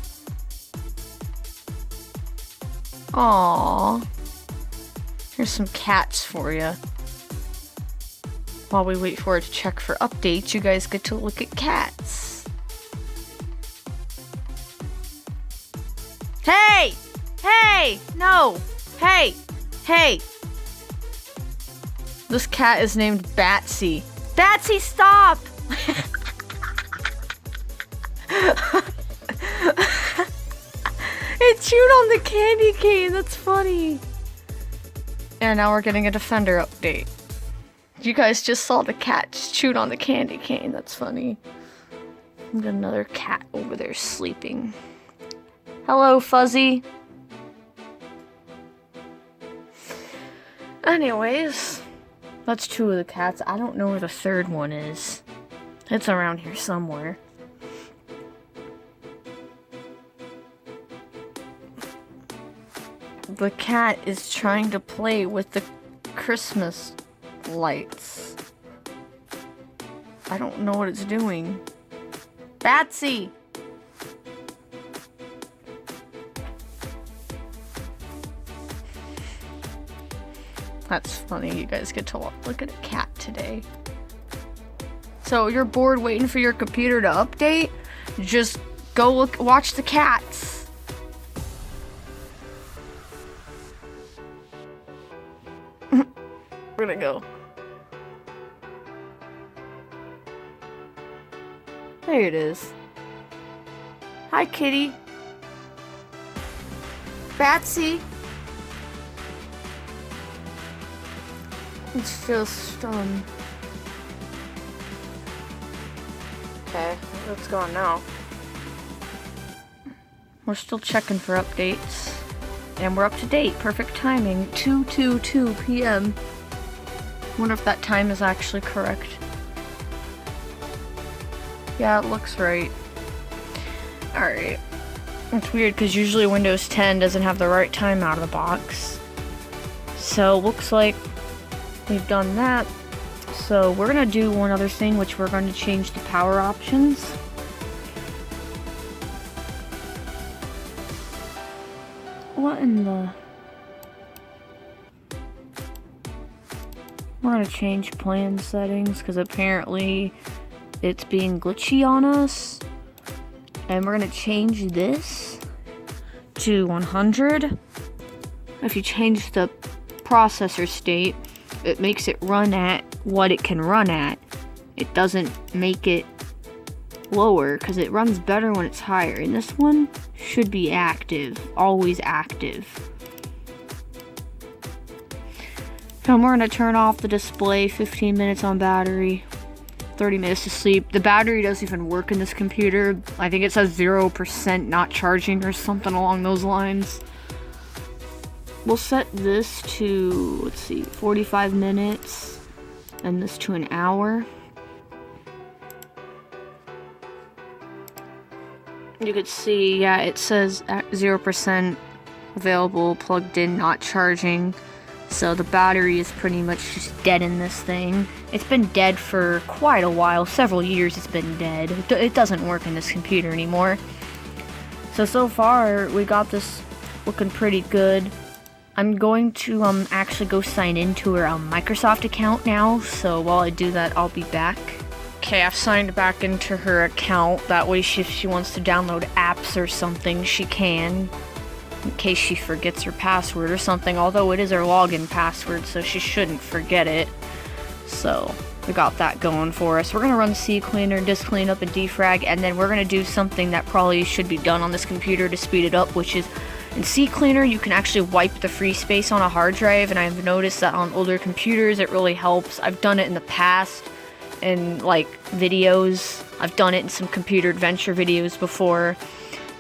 Aww. Here's some cats for you. While we wait for it to check for updates, you guys get to look at cats. Hey! Hey! No! Hey! Hey! This cat is named Batsy. Batsy, stop! It chewed on the candy cane, that's funny. And now we're getting a Defender update. You guys just saw the cat just chewed on the candy cane. That's funny. Got another cat over there sleeping. Hello, Fuzzy. Anyways, that's two of the cats. I don't know where the third one is. It's around here somewhere. The cat is trying to play with the Christmas lights. I don't know what it's doing. Batsy! That's funny, you guys get to look at a cat today. So you're bored waiting for your computer to update? Just go watch the cats. Where'd it go? There it is. Hi, kitty. Batsy. It's just, okay, let's go on now. We're still checking for updates. And we're up to date. Perfect timing. 2:22 p.m. Wonder if that time is actually correct. Yeah, it looks right. Alright. It's weird because usually Windows 10 doesn't have the right time out of the box. So, looks like we've done that. So, we're going to do one other thing, which we're going to change the power options. What in the... We're going to change plan settings because apparently it's being glitchy on us. And we're going to change this to 100. If you change the processor state, it makes it run at what it can run at. It doesn't make it lower because it runs better when it's higher. And this one should be active, always active. And we're going to turn off the display, 15 minutes on battery, 30 minutes to sleep. The battery doesn't even work in this computer. I think it says 0% not charging or something along those lines. We'll set this to, let's see, 45 minutes and this to an hour. You could see, yeah, it says 0% available, plugged in, not charging. So the battery is pretty much just dead in this thing. It's been dead for quite a while, several years it's been dead. It doesn't work in this computer anymore. So far, we got this looking pretty good. I'm going to actually go sign into her Microsoft account now, so while I do that, I'll be back. Okay, I've signed back into her account. That way, if she wants to download apps or something, she can. In case she forgets her password or something, although it is her login password, so she shouldn't forget it. So, we got that going for us. We're going to run CCleaner, disk cleanup, and defrag, and then we're going to do something that probably should be done on this computer to speed it up, which is, in CCleaner, you can actually wipe the free space on a hard drive, and I've noticed that on older computers, it really helps. I've done it in the past, in, like, videos. I've done it in some computer adventure videos before.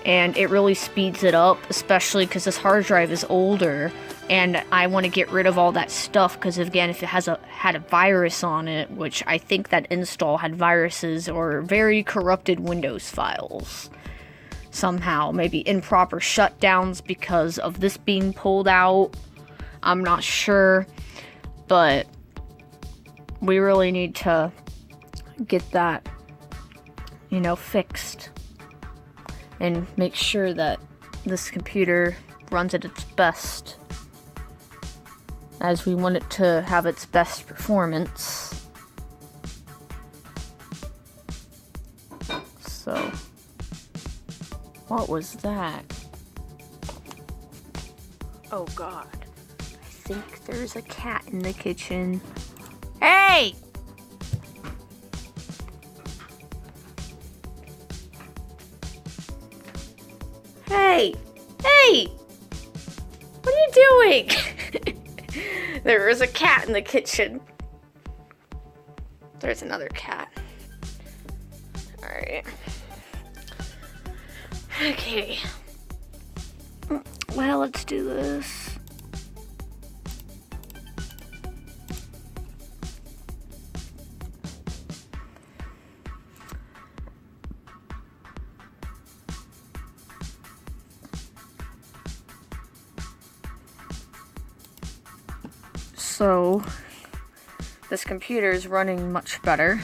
And it really speeds it up, especially because this hard drive is older, and I want to get rid of all that stuff, because again, if it had a virus on it, which I think that install had viruses or very corrupted Windows files, somehow, maybe improper shutdowns because of this being pulled out, I'm not sure, but we really need to get that, fixed. And make sure that this computer runs at its best, as we want it to have its best performance. So, what was that? Oh God, I think there's a cat in the kitchen. Hey! Hey! Hey! What are you doing? There is a cat in the kitchen. There's another cat. Alright. Okay. Well, let's do this. So, this computer is running much better.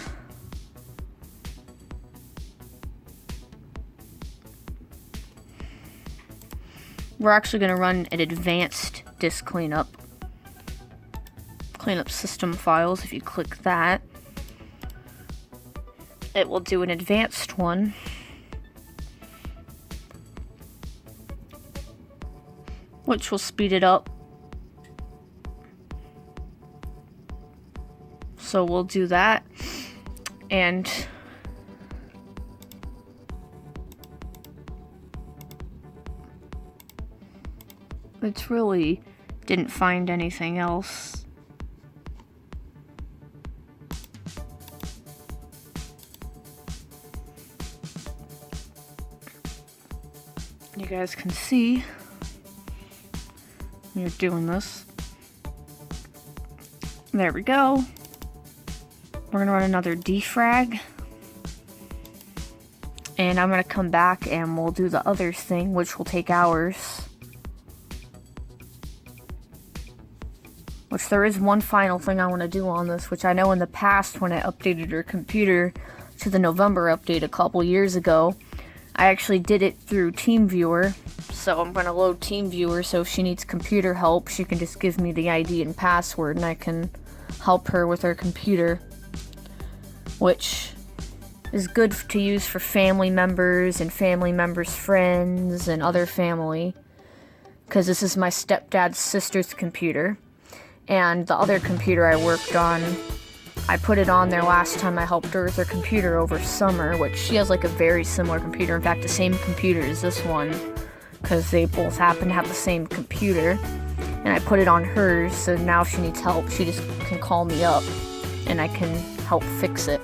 We're actually going to run an advanced disk cleanup. Clean up system files. If you click that, it will do an advanced one. Which will speed it up. So we'll do that, and it's really didn't find anything else. You guys can see you're doing this. There we go. We're going to run another defrag. And I'm gonna come back and we'll do the other thing, which will take hours. Which there is one final thing I want to do on this, which I know in the past when I updated her computer to the November update a couple years ago, I actually did it through TeamViewer. So I'm gonna load TeamViewer, so if she needs computer help, she can just give me the ID and password and I can help her with her computer. Which is good to use for family members and family members' friends and other family. Because this is my stepdad's sister's computer. And the other computer I worked on, I put it on there last time I helped her with her computer over summer, which she has like a very similar computer. In fact, the same computer as this one, because they both happen to have the same computer. And I put it on hers, so now if she needs help, she just can call me up and I can help fix it.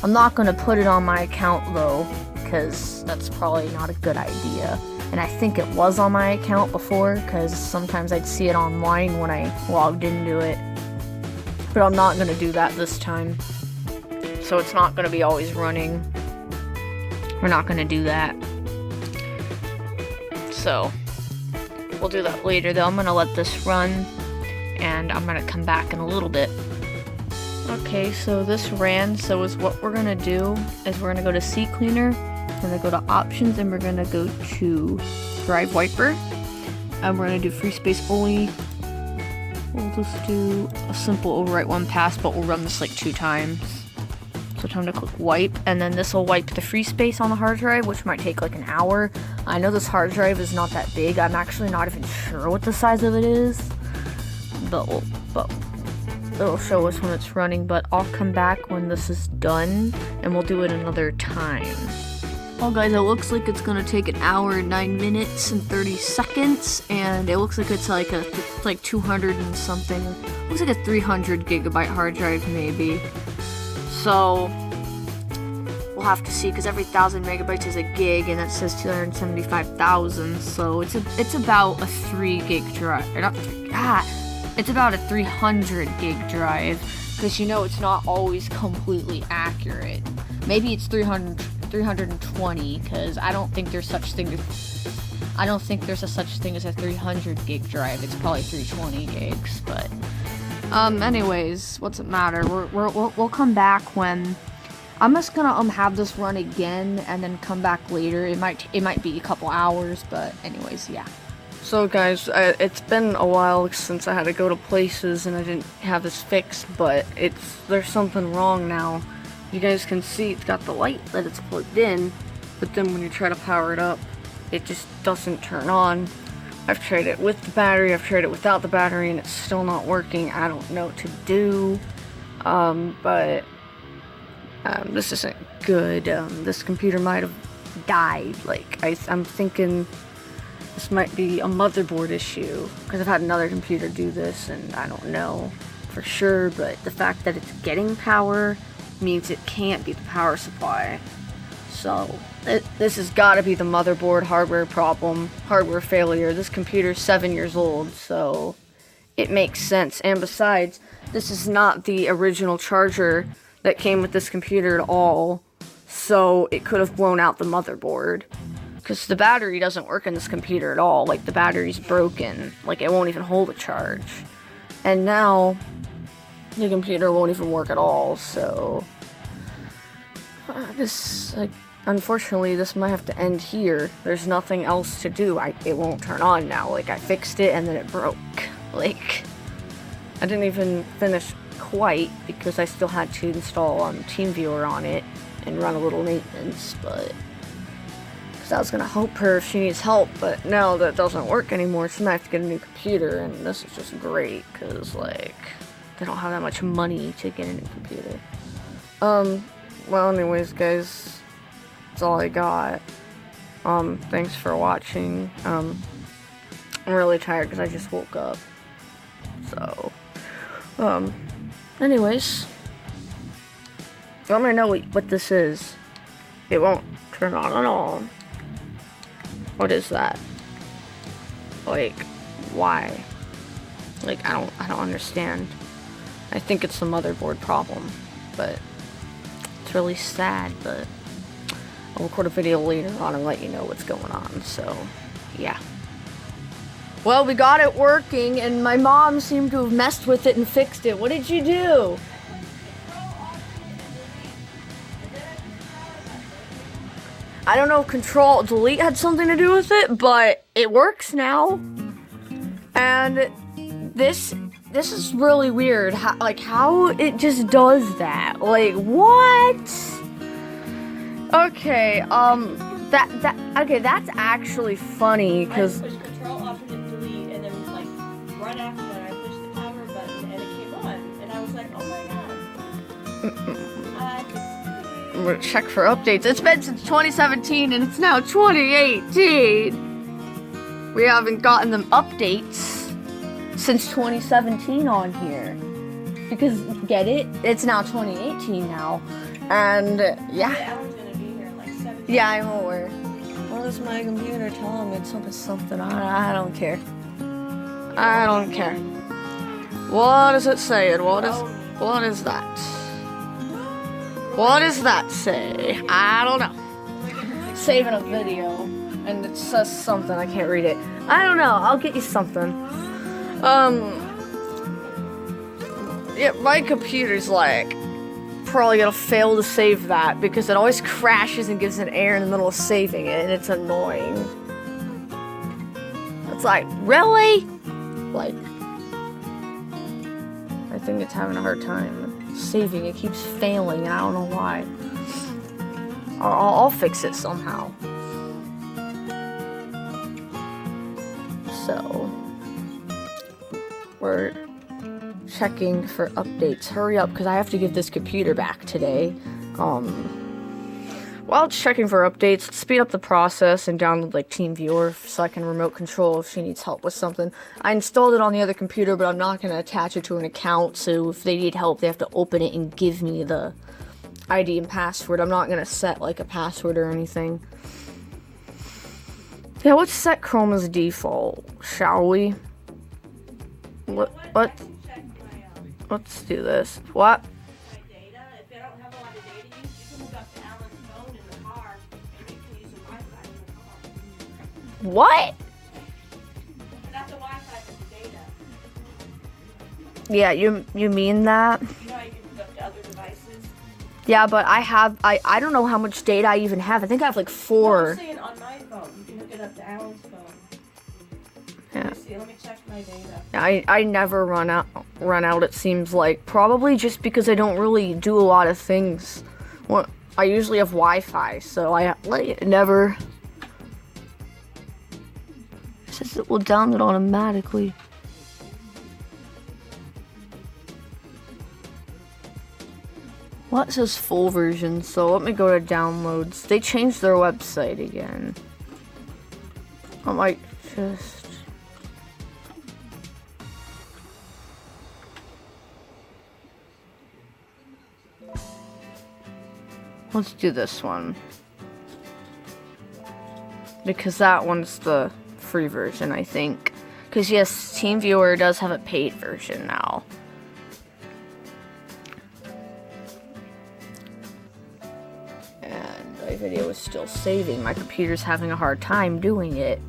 I'm not going to put it on my account though, because that's probably not a good idea. And I think it was on my account before, because sometimes I'd see it online when I logged into it. But I'm not going to do that this time. So it's not going to be always running. We're not going to do that. So, we'll do that later though. I'm going to let this run, and I'm going to come back in a little bit. Okay, so this ran, so is what we're going to do is we're going to go to CCleaner, we're going to go to options, and we're going to go to drive wiper, and we're going to do free space only. We'll just do a simple overwrite one pass, but we'll run this like 2 times. So time to click wipe, and then this will wipe the free space on the hard drive, which might take like an hour. I know this hard drive is not that big. I'm actually not even sure what the size of it is, but it'll show us when it's running. But I'll come back when this is done, and we'll do it another time. Well guys, it looks like it's gonna take an hour, 9 minutes, and 30 seconds, and it looks like it's like 200 and something. Looks like a 300 gigabyte hard drive maybe. So we'll have to see, because every 1,000 megabytes is a gig, and that says 275,000. So it's about a 3 gig drive. It's about a 300 gig drive, because you know it's not always completely accurate. Maybe it's 320, because I don't think there's such thing. I don't think there's a such thing as a 300 gig drive. It's probably 320 gigs, but anyways, what's it matter? We'll come back when I'm just gonna have this run again and then come back later. It might be a couple hours, but anyways, yeah. So guys, it's been a while since I had to go to places and I didn't have this fixed, but there's something wrong now. You guys can see it's got the light that it's plugged in, but then when you try to power it up, it just doesn't turn on. I've tried it with the battery, I've tried it without the battery, and it's still not working. I don't know what to do, but this isn't good. This computer might have died. Like, I'm thinking this might be a motherboard issue, because I've had another computer do this, and I don't know for sure, but the fact that it's getting power means it can't be the power supply. So this has got to be the motherboard hardware problem, hardware failure. This computer's 7 years old, so it makes sense. And besides, this is not the original charger that came with this computer at all, so it could have blown out the motherboard, because the battery doesn't work in this computer at all. Like, the battery's broken, like it won't even hold a charge. And now the computer won't even work at all, so unfortunately this might have to end here. There's nothing else to do. It won't turn on now. Like, I fixed it and then it broke. Like, I didn't even finish quite, because I still had to install TeamViewer on it and run a little maintenance, but because I was gonna help her if she needs help, but now that doesn't work anymore, so I have to get a new computer, and this is just great, because like, they don't have that much money to get a new computer. Well, anyways, guys, that's all I got. Thanks for watching. I'm really tired because I just woke up. So, anyways, let me know what this is. It won't turn on at all. What is that? Like, why? Like, I don't understand. I think it's the motherboard problem, but it's really sad. But I'll record a video later on and let you know what's going on. So, yeah. Well, we got it working, and my mom seemed to have messed with it and fixed it. What did you do? I don't know if Control Delete had something to do with it, but it works now. And this is really weird. How it just does that? Like, what? Okay, okay, that's actually funny because. I pushed Control Alt and Delete, and then like right after that, I pushed the power button, and it came on, and I was like, oh my god. I'm gonna check for updates. It's been since 2017 and it's now 2018. We haven't gotten them updates since 2017 on here. Because, get it? It's now 2018 now. And, yeah. Alan's gonna be here in like 7 minutes. Yeah, I'm aware. What is my computer telling me? Something. I don't care. I don't care. What is it saying? What is that? What does that say? I don't know. Saving a video, and it says something. I can't read it. I don't know. I'll get you something. Yeah, my computer's like probably gonna fail to save that because it always crashes and gives an error in the middle of saving it, and it's annoying. It's like, really? Like, I think it's having a hard time saving. It keeps failing, and I don't know why. I'll fix it somehow. So, we're checking for updates. Hurry up, because I have to give this computer back today. While it's checking for updates, speed up the process and download like TeamViewer so I can remote control if she needs help with something. I installed it on the other computer, but I'm not going to attach it to an account, so if they need help, they have to open it and give me the ID and password. I'm not going to set like a password or anything. Yeah, let's set Chrome as default, shall we? What? Let's do this. What? What? Not the Wi-Fi, but the data. Yeah, you mean that? You know how you can hook up to other devices? Yeah, but I don't know how much data I even have. I think I have like 4. I'm saying on my phone. You can hook it up to Alan's phone. Yeah. Let me see. Let me check my data. I never run out, it seems like. Probably just because I don't really do a lot of things. Well, I usually have Wi-Fi, so I never. It says it will download automatically. What says full version? So let me go to downloads. They changed their website again. I might just. Let's do this one. Because that one's the free version, I think. Because yes, TeamViewer does have a paid version now. And my video is still saving. My computer's having a hard time doing it.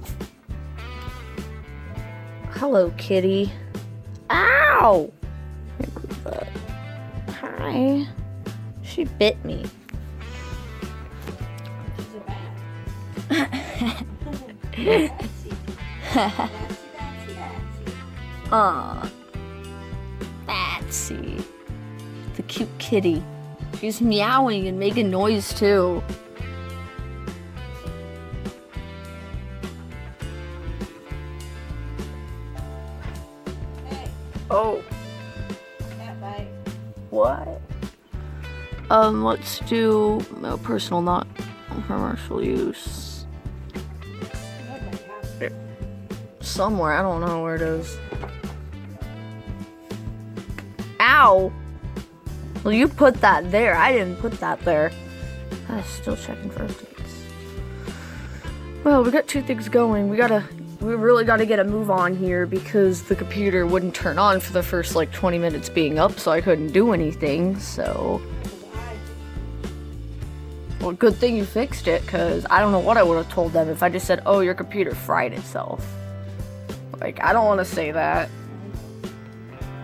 Hello, kitty. Ow! Hi. She bit me. Aw, Batsy, the cute kitty. She's meowing and making noise too. Hey, Oh, cat bite. what? Let's do no personal, not commercial use. Somewhere, I don't know where it is. Ow! Well, you put that there. I didn't put that there. I'm still checking for updates. Well, we got 2 things going. We really gotta get a move on here because the computer wouldn't turn on for the first like 20 minutes being up, so I couldn't do anything. So, Well, good thing you fixed it, because I don't know what I would have told them if I just said, oh, your computer fried itself. Like, I don't want to say that.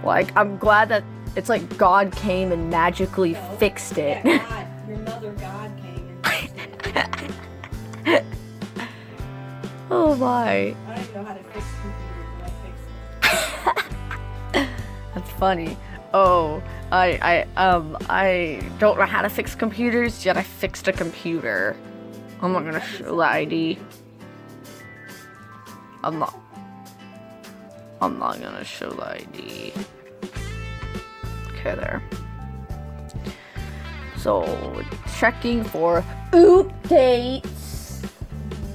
Like, I'm glad that it's like God came and magically fixed it. Yeah, God, your mother God came and fixed it. Oh my. I don't even know how to fix computers, but I fixed it. That's funny. Oh, I don't know how to fix computers, yet I fixed a computer. I'm not gonna show the ID. I'm not gonna show the ID. Okay, there. So, checking for updates.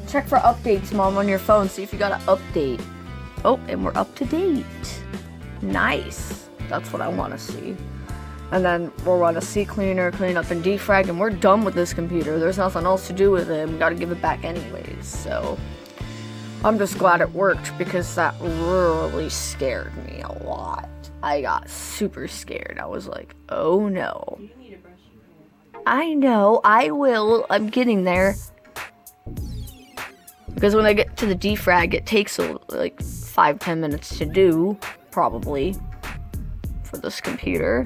Check for updates, Mom, on your phone. See if you got an update. Oh, and we're up to date. Nice. That's what I want to see. And then we'll run a CCleaner, clean up and defrag, and we're done with this computer. There's nothing else to do with it. We gotta give it back anyways, so... I'm just glad it worked, because that really scared me a lot. I got super scared. I was like, oh no. You need to brush your hair. I know, I will. I'm getting there. Because when I get to the defrag, it takes like 5-10 minutes to do, probably, for this computer.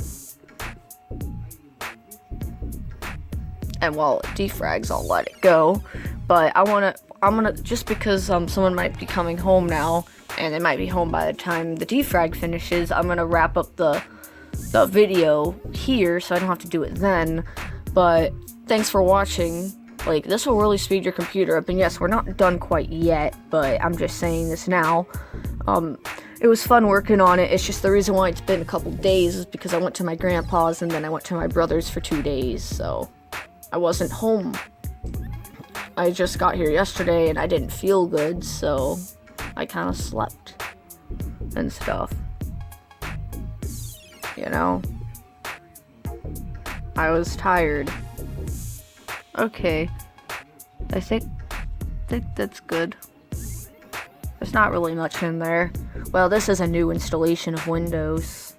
And while it defrags, I'll let it go. But I'm gonna, just because someone might be coming home now, and they might be home by the time the defrag finishes, I'm gonna wrap up the video here, so I don't have to do it then. But thanks for watching. Like, this will really speed your computer up, and yes, we're not done quite yet, but I'm just saying this now. It was fun working on it. It's just the reason why it's been a couple days is because I went to my grandpa's, and then I went to my brother's for 2 days, so I wasn't home. I just got here yesterday, and I didn't feel good, so I kind of slept and stuff. You know? I was tired. Okay. I think that's good. There's not really much in there. Well, this is a new installation of Windows.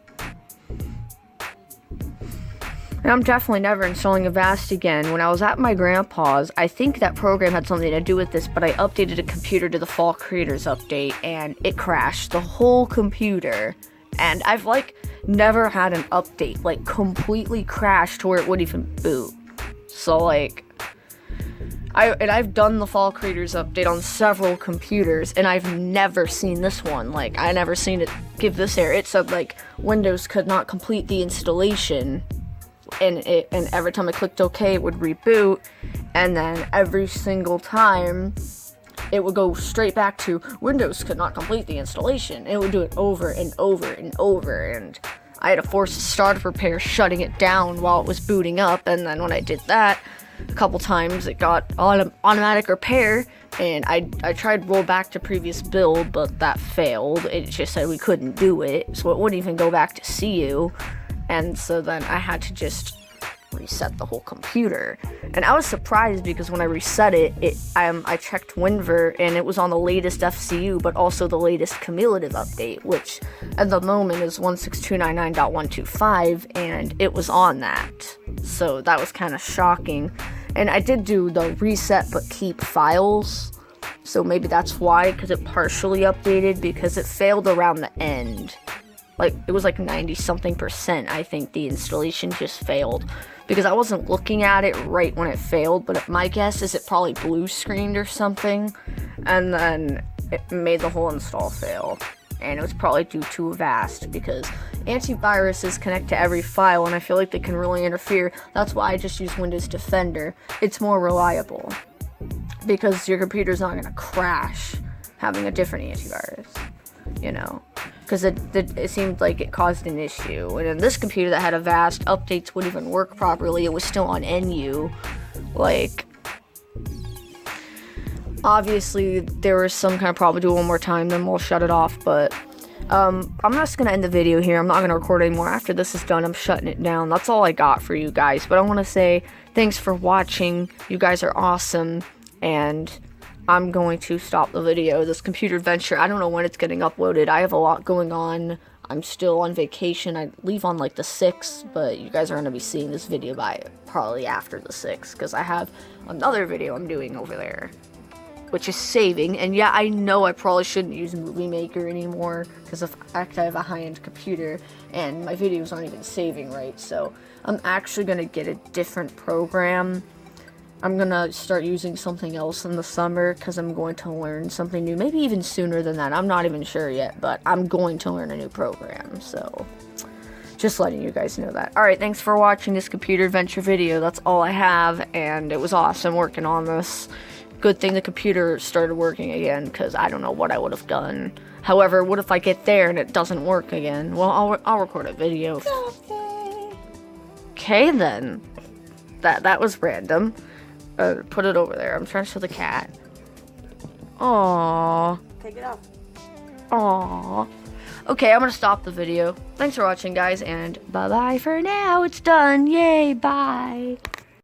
And I'm definitely never installing Avast again. When I was at my grandpa's, I think that program had something to do with this, but I updated a computer to the Fall Creators update, and it crashed the whole computer. And I've, like, never had an update, like, completely crashed to where it wouldn't even boot. So, like, I've done the Fall Creators update on several computers, and I've never seen this one. Like, I never seen it give this error. It said, like, Windows could not complete the installation, and every time I clicked OK, it would reboot, and then every single time, it would go straight back to Windows could not complete the installation. It would do it over and over and over, and I had to force a startup repair, shutting it down while it was booting up, and then when I did that, a couple times it got automatic repair, and I tried roll back to previous build, but that failed. It just said we couldn't do it, so it wouldn't even go back to CU, and so then I had to just reset the whole computer. And I was surprised because when I reset it, I checked WinVer, and it was on the latest FCU, but also the latest cumulative update, which at the moment is 16299.125, and it was on that. So that was kind of shocking. And I did do the reset but keep files, so maybe that's why, because it partially updated, because it failed around the end. Like, it was like 90-something%, I think the installation just failed. Because I wasn't looking at it right when it failed, but my guess is it probably blue screened or something, and then it made the whole install fail. And it was probably due to Avast, because antiviruses connect to every file, and I feel like they can really interfere. That's why I just use Windows Defender. It's more reliable, because your computer's not going to crash having a different antivirus, you know. Because it seemed like it caused an issue. And in this computer that had Avast, updates wouldn't even work properly. It was still on NU. Like, obviously, there was some kind of problem. Do it one more time, then we'll shut it off. But I'm just going to end the video here. I'm not going to record anymore. After this is done, I'm shutting it down. That's all I got for you guys. But I want to say thanks for watching. You guys are awesome. And I'm going to stop the video. This computer adventure, I don't know when it's getting uploaded. I have a lot going on. I'm still on vacation. I leave on like the 6th, but you guys are going to be seeing this video by probably after the 6th, because I have another video I'm doing over there, which is saving. And yeah, I know I probably shouldn't use Movie Maker anymore, because of the fact I have a high-end computer, and my videos aren't even saving right, so I'm actually going to get a different program. I'm gonna start using something else in the summer because I'm going to learn something new. Maybe even sooner than that. I'm not even sure yet, but I'm going to learn a new program. So, just letting you guys know that. Alright, thanks for watching this computer adventure video. That's all I have, and it was awesome working on this. Good thing the computer started working again, because I don't know what I would have done. However, what if I get there and it doesn't work again? Well, I'll record a video. Okay, then. That was random. Put it over there. I'm trying to show the cat. Aww. Take it off. Aww. Okay, I'm gonna stop the video. Thanks for watching, guys, and bye-bye for now. It's done. Yay, bye.